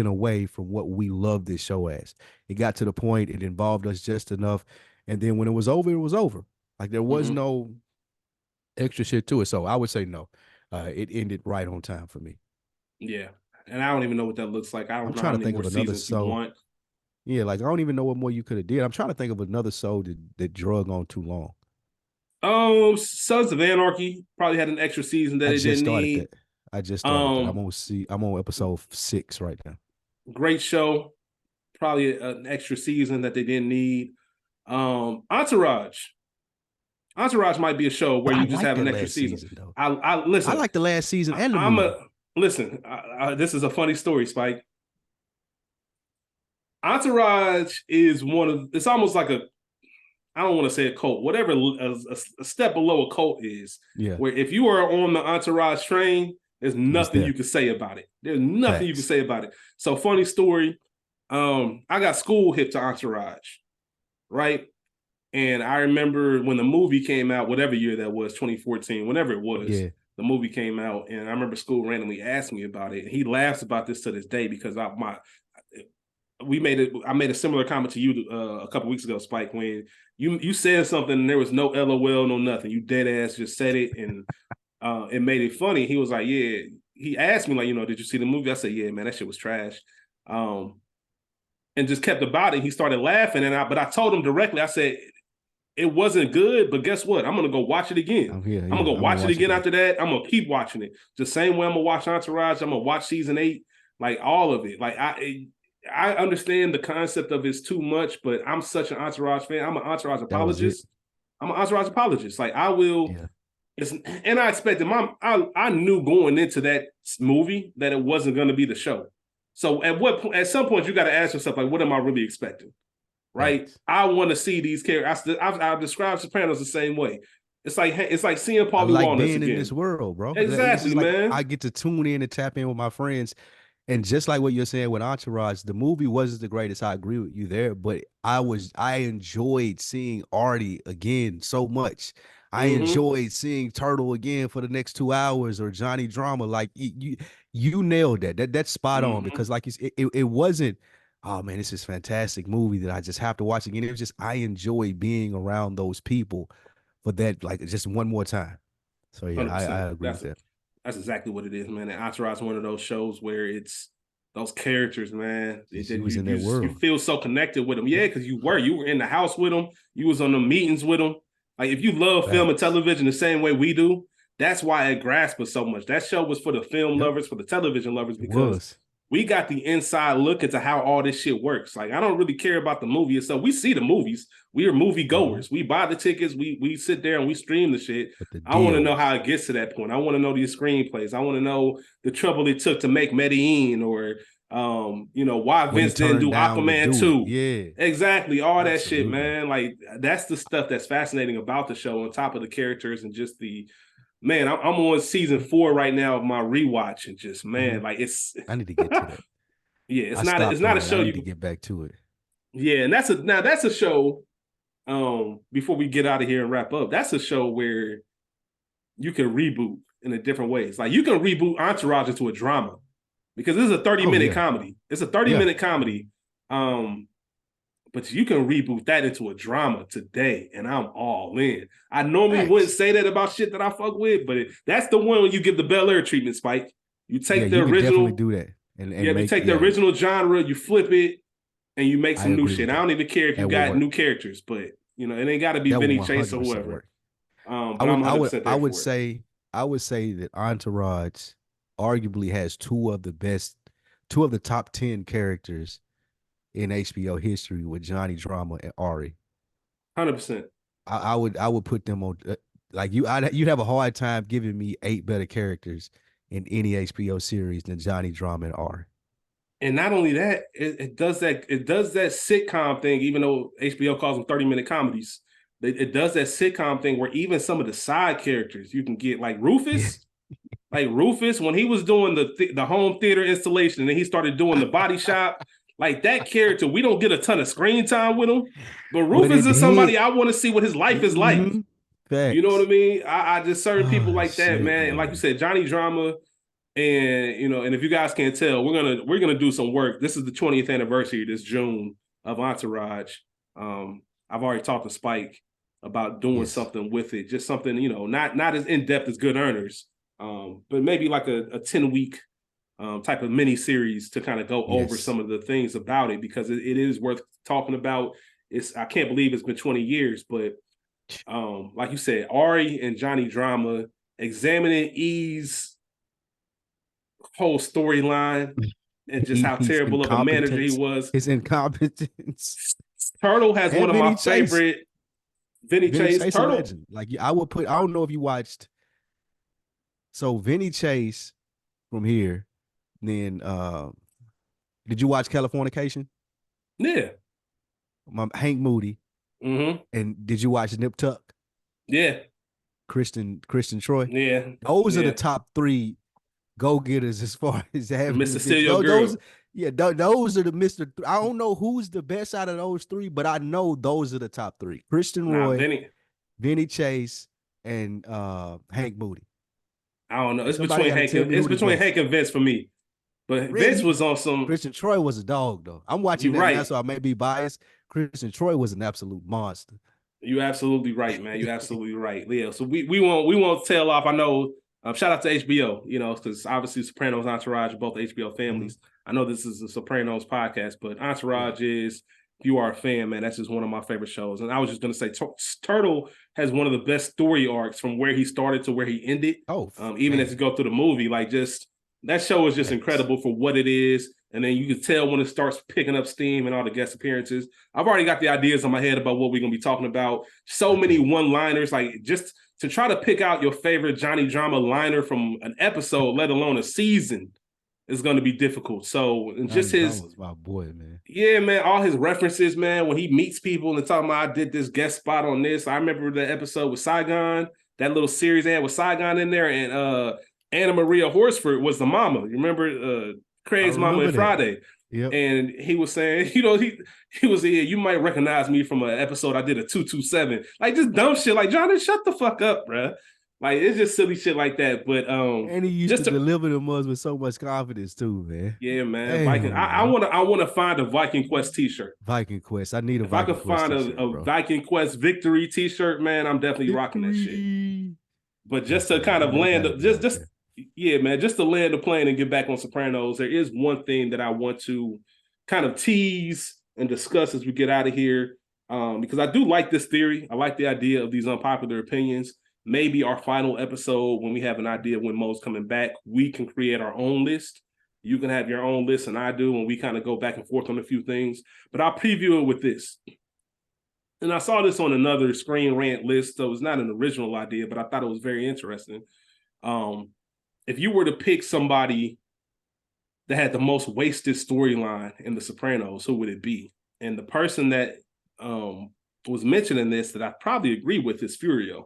away from what we love this show as. It got to the point it involved us just enough, and then when it was over, it was over. Like there was Mm-hmm. no extra shit to it. So I would say no. It ended right on time for me. Yeah. And I don't even know what that looks like. I I'm don't know how trying to many think more of another seasons you show. want. Yeah, like I don't even know what more you could have did. I'm trying to think of another show that drug on too long. Sons of Anarchy probably had an extra season that I it just didn't started need. that. I just started that. Um, I'm on episode 6 right now. Great show. Probably an extra season that they didn't need. Entourage. Entourage might be a show where But I you just like have an that extra last season. season though. I I listen. like the last season and the I'm a movie. listen. This is a funny story, Spike. Entourage is one of. It's almost like a. I don't want to say a cult. Whatever a step below a cult is. Yeah, Where if you are on the Entourage train, there's it's nothing you there. can say about it. There's nothing you can Facts. say about it. So funny story. I got school hip to Entourage, right? And I remember when the movie came out, whatever year that was, 2014, whenever it was, Yeah. the movie came out, and I remember school randomly asked me about it. And he laughs about this to this day because I made a similar comment to you a couple weeks ago, Spike, when you said something and there was no LOL, no nothing. You dead ass just said it, and it made it funny. He was like, yeah. He asked me like, did you see the movie? I said, yeah, man, that shit was trash. And just kept about it. He started laughing, but I told him directly. I said, it wasn't good, but guess what? I'm gonna go watch it again. I'm here. I'm Yeah. gonna go I'm gonna watch it watch it again again. after that. I'm gonna keep watching it. The same way I'm gonna watch Entourage. I'm gonna watch season 8, like all of it. Like I understand the concept of it's too much, but I'm such an Entourage fan. I'm an Entourage That was it. apologist. I'm an Entourage apologist. Like I will. Yeah. And I expected I knew going into that movie that it wasn't going to be the show. So at some point you got to ask yourself like, what am I really expecting? Right? Facts. I want to see these characters. I've described Sopranos the same way. It's like seeing I Paulie like Walnuts being in this again. world, bro. This Exactly, is like man. I get to tune in and tap in with my friends. And just like what you're saying with Entourage, the movie wasn't the greatest. I agree with you there, but I enjoyed seeing Artie again so much. I Mm-hmm. enjoyed seeing Turtle again for the next 2 hours or Johnny Drama. Like you nailed that. That's spot on Mm-hmm. because like it wasn't. Oh man, this is fantastic movie that I just have to watch again. It was just I enjoy being around those people for that like just one more time. So yeah, 100%. I agree with that. That's exactly what it is, man. And Entourage is one of those shows where it's those characters, man. Just That you was you in you that just, you world. feel so connected with them. Yeah, because you were in the house with them. You was on the meetings with them. Like if you love film and Facts. television the same way we do, that's why it grasps us so much. That show was for the film Yep, lovers, for the television lovers, it because was. we got the inside look into how all this shit works. Like, I don't really care about the movie itself. We see the movies. We are movie goers. We buy the tickets. We sit there and we stream the shit. But the I want to know deals, how it gets to that point. I want to know these screenplays. I want to know the trouble it took to make Medellin, or why what he Vince didn't do turned down to Aquaman do it. 2. Yeah, Exactly. All that shit, absolutely. man. Like, that's the stuff that's fascinating about the show, on top of the characters and just the man. I'm on season 4 right now of my rewatch, and just, man, like, it's I need to get to that. yeah, I it's stopped not a on it. I show need you to get back to it. yeah, and that's a show. Before we get out of here and wrap up, that's a show where you can reboot in a different ways. Like, you can reboot Entourage into a drama, because this is a 30-minute comedy. It's a 30-minute comedy. But you can reboot that into a drama today, and I'm all in. I normally wouldn't say that about shit that I fuck with, but that's the one when you give the Bel Air treatment, Spike. You take the you can definitely original, do that and you make take the original genre, you flip it, and you make I some new agree shit. with I that. don't even care if you That will got work. new characters, but it ain't got to be That will Vinny Chase or 100% whoever. work. But I I'm would 100% I there would for it. say I would say that Entourage arguably has two of the top 10 characters in HBO history, with Johnny Drama and Ari. 100%. I would put them on, like you'd have a hard time giving me 8 better characters in any HBO series than Johnny Drama and Ari. And not only that, it does that sitcom thing. Even though HBO calls them 30-minute comedies, it does that sitcom thing where even some of the side characters you can get, like Yeah. Rufus. Like Rufus, when he was doing the home theater installation, and then he started doing the body shop, like, that character, we don't get a ton of screen time with him, but But Rufus it is somebody hit. I want to see what his life is like. You know what I Facts. mean? I just, certain people Oh like that, shit, man. And like you man. said, Johnny Drama, and if you guys can't tell, we're gonna do some work. This is the 20th anniversary this June of Entourage. I've already talked to Spike about doing Yes. something with it, just something, not as in depth as Good Earners, but maybe like a 10-week type of mini series to kind of go over Yes. some of the things about it, because it is worth talking about. I can't believe it's been 20 years, but like you said, Ari and Johnny Drama examining E's whole storyline and just how He's terrible of a manager he incompetence. was. His incompetence. Turtle has And one of Vinny my Chase. favorite. Vinny Vinny Chase, Chase a Turtle. legend. Like, I would put, I don't know if you watched. So Vinny Chase from here. Then did you watch Californication? Yeah. Hank Moody. Mm-hmm. And did you watch Nip Tuck? Yeah. Christian Troy? Yeah. Those are the Yeah. top 3 go-getters as far as having Mr. the bitch. Steal Your Girl. Those are the Mr. I don't know who's the best out of those 3, but I know those are the top 3. Christian Nah, Roy, Vinny. Vinny Chase, and Hank Moody. I don't know. Somebody got to tell me It's who the between best. Hank and Vince for me. But Vince Really? was on some. Christian Troy was a dog, though. I'm watching You're that now, right. so I may be biased. Christian Troy was an absolute monster. You're absolutely right, man. You're absolutely right. Yeah. So we won't tail off. I know. Shout out to HBO, because obviously Sopranos, Entourage are both HBO families. I know this is a Sopranos podcast, but Entourage is, if you are a fan, man, that's just one of my favorite shows. And I was just going to say, Turtle has one of the best story arcs from where he started to where he ended. Oh, even as you go through the movie, like, just that show is just incredible for what it is. And then you can tell when it starts picking up steam and all the guest appearances. I've already got the ideas in my head about what we're going to be talking about. So many one-liners, like, just to try to pick out your favorite Johnny Drama liner from an episode, let alone a season, is going to be difficult. So, and just his, was my boy, man. Yeah, man, all his references, man, when he meets people and talking about, I did this guest spot on this. I remember the episode with Saigon, that little series they had with Saigon in there, and Anna Maria Horsford was the mama. You remember Craig's mama in Friday? Yep. And he was saying, he was here. You might recognize me from an episode I did a 227, like, just dumb shit. Like, Johnny, shut the fuck up, bro. Like, it's just silly shit like that. But and he used to deliver them ones with so much confidence too, man. Yeah, man. Damn, Viking. man. I want to find a Viking Quest t-shirt. Viking Quest. I need a if Viking I can Quest find t-shirt, a Viking Quest Victory t-shirt, man, I'm definitely rocking that shit. But just to kind of land, yeah, man, just to land the plane and get back on Sopranos, there is one thing that I want to kind of tease and discuss as we get out of here, because I do like this theory. I like the idea of these unpopular opinions. Maybe our final episode, when we have an idea when Mo's coming back, we can create our own list. You can have your own list, and I do, and we kind of go back and forth on a few things. But I'll preview it with this. And I saw this on another Screen Rant list, so it's not an original idea, but I thought it was very interesting. If you were to pick somebody that had the most wasted storyline in The Sopranos, who would it be? And the person that was mentioning this that I probably agree with is Furio.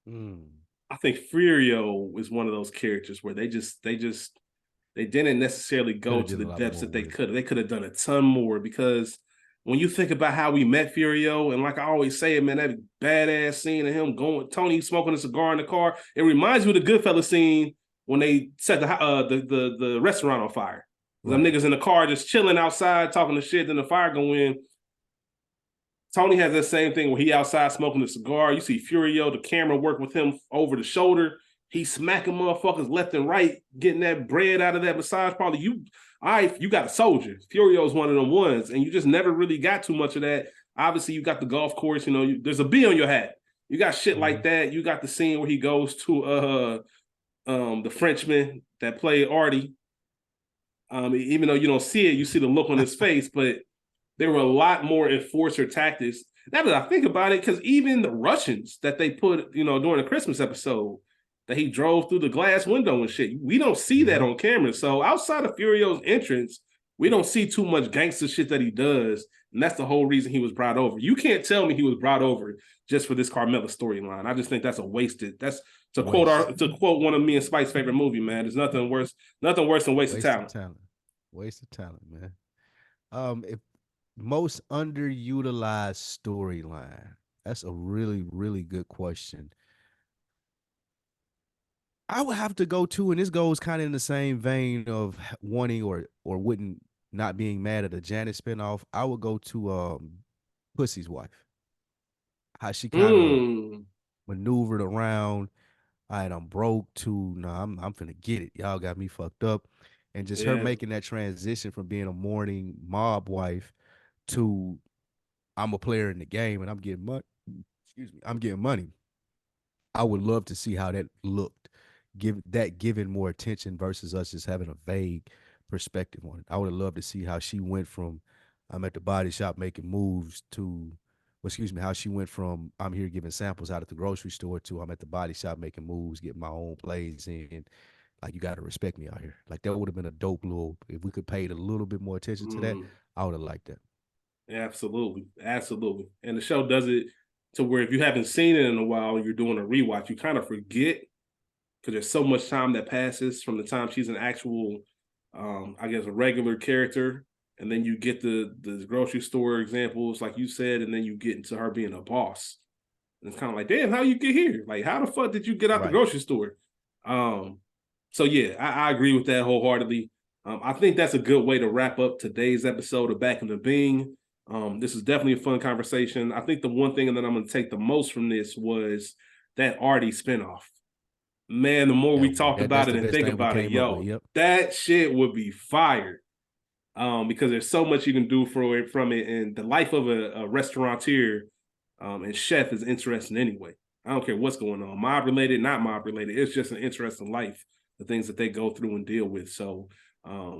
I think Furio is one of those characters where they didn't necessarily go to the depths that they could have. They could have done a ton more, because when you think about how we met Furio, and like I always say, man, that badass scene of him Tony smoking a cigar in the car, it reminds you of the Goodfellas scene when they set the restaurant on fire. Right. Them niggas in the car just chilling outside, talking to shit, then the fire go in. Tony has that same thing where he outside smoking a cigar. You see Furio, the camera work with him over the shoulder. He's smacking motherfuckers left and right, getting that bread out of that massage parlor. You got a soldier. Furio's one of them ones, and you just never really got too much of that. Obviously, you got the golf course. You know, there's a B on your hat. You got shit like that. You got the scene where he goes to the Frenchman that played Artie. Even though you don't see it, you see the look on his face, but there were a lot more enforcer tactics. Now that I think about it, because even the Russians that they put, during the Christmas episode, that he drove through the glass window and shit, we don't see that on camera. So outside of Furio's entrance, we don't see too much gangster shit that he does. And that's the whole reason he was brought over. You can't tell me he was brought over just for this Carmela storyline. I just think that's a wasted. That's to quote one of me and Spike's favorite movie, man. There's nothing worse than wasted talent. Waste of talent, man. If most underutilized storyline, that's a really, really good question. I would have to go to, and this goes kind of in the same vein of wanting or wouldn't not being mad at a Janet spinoff. I would go to Pussy's wife. How she kind of maneuvered around. All right, I'm broke too. No, I'm finna get it. Y'all got me fucked up. And just her making that transition from being a mourning mob wife to I'm a player in the game and I'm getting money. Excuse me, I'm getting money. I would love to see how that looked. Given more attention versus us just having a vague perspective on it. I would have loved to see how she went from I'm at the body shop making moves to, how she went from I'm here giving samples out at the grocery store to I'm at the body shop making moves, getting my own plays in. Like, you got to respect me out here. Like, that would have been a dope little, if we could pay a little bit more attention to that, I would have liked that. Absolutely. And the show does it to where if you haven't seen it in a while, you're doing a rewatch, you kind of forget, because there's so much time that passes from the time she's an actual, a regular character, and then you get the grocery store examples, like you said, and then you get into her being a boss. And it's kind of like, damn, how you get here? Like, how the fuck did you get out the grocery store? So yeah, I agree with that wholeheartedly. I think that's a good way to wrap up today's episode of Back in the Bing. This is definitely a fun conversation. I think the one thing that I'm going to take the most from this was that Artie spinoff. Man, the more we talked about it and think about it, that shit would be fire. Because there's so much you can do from it, and the life of a restaurateur and chef is interesting anyway. I don't care what's going on, mob related, not mob related. It's just an interesting life, the things that they go through and deal with. So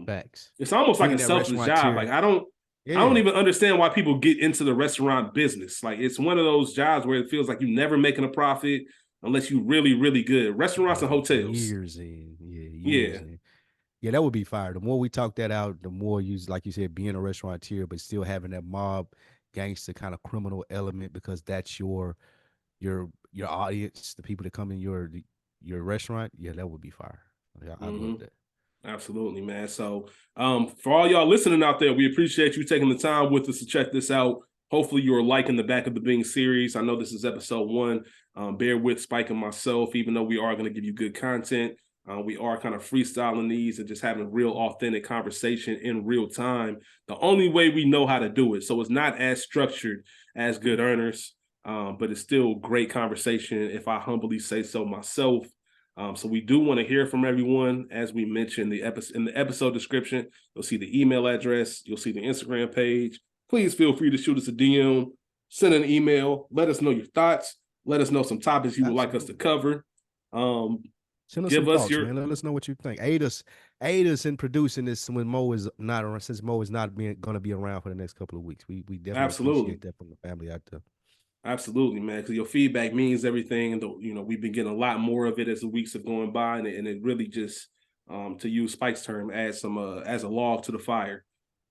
facts. It's almost like a selfless job. Like I don't even understand why people get into the restaurant business. Like, it's one of those jobs where it feels like you're never making a profit unless you're really, really good. Restaurants and hotels. Years in. Yeah, that would be fire. The more we talk that out, the more you, like you said, being a restaurateur, but still having that mob gangster kind of criminal element, because that's your audience, the people that come in your restaurant. Yeah, that would be fire. I love that. Absolutely, man. So for all y'all listening out there, we appreciate you taking the time with us to check this out. Hopefully you're liking the Back of the Bing series. I know this is episode 1. Bear with Spike and myself, even though we are going to give you good content. We are kind of freestyling these and just having real authentic conversation in real time. The only way we know how to do it. So it's not as structured as Good Earners, but it's still great conversation, if I humbly say so myself. So we do want to hear from everyone. As we mentioned in the episode description, you'll see the email address. You'll see the Instagram page. Please feel free to shoot us a DM, send an email. Let us know your thoughts. Let us know some topics you would like us to cover. Send us some Give us thoughts, your man. Let us know what you think. Aid us in producing this when Mo is not around, since Mo is not being going to be around for the next couple of weeks. We definitely absolutely. appreciate that from the family out there. Absolutely, man. Because your feedback means everything, and we've been getting a lot more of it as the weeks are going by, and it really just, to use Spike's term, adds as a log to the fire,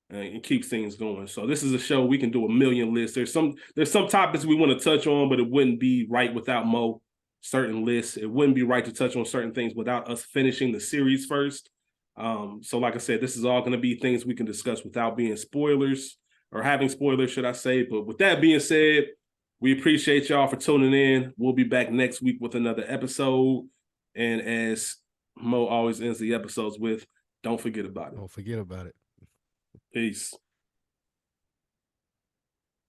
and keeps things going. So this is a show we can do a million lists. There's some topics we want to touch on, but it wouldn't be right without Mo. Certain lists, it wouldn't be right to touch on certain things without us finishing the series first. So like I said, this is all going to be things we can discuss without being spoilers or having spoilers, should I say? But with that being said, we appreciate y'all for tuning in. We'll be back next week with another episode. And as Mo always ends the episodes with, don't forget about it. Don't forget about it. Peace.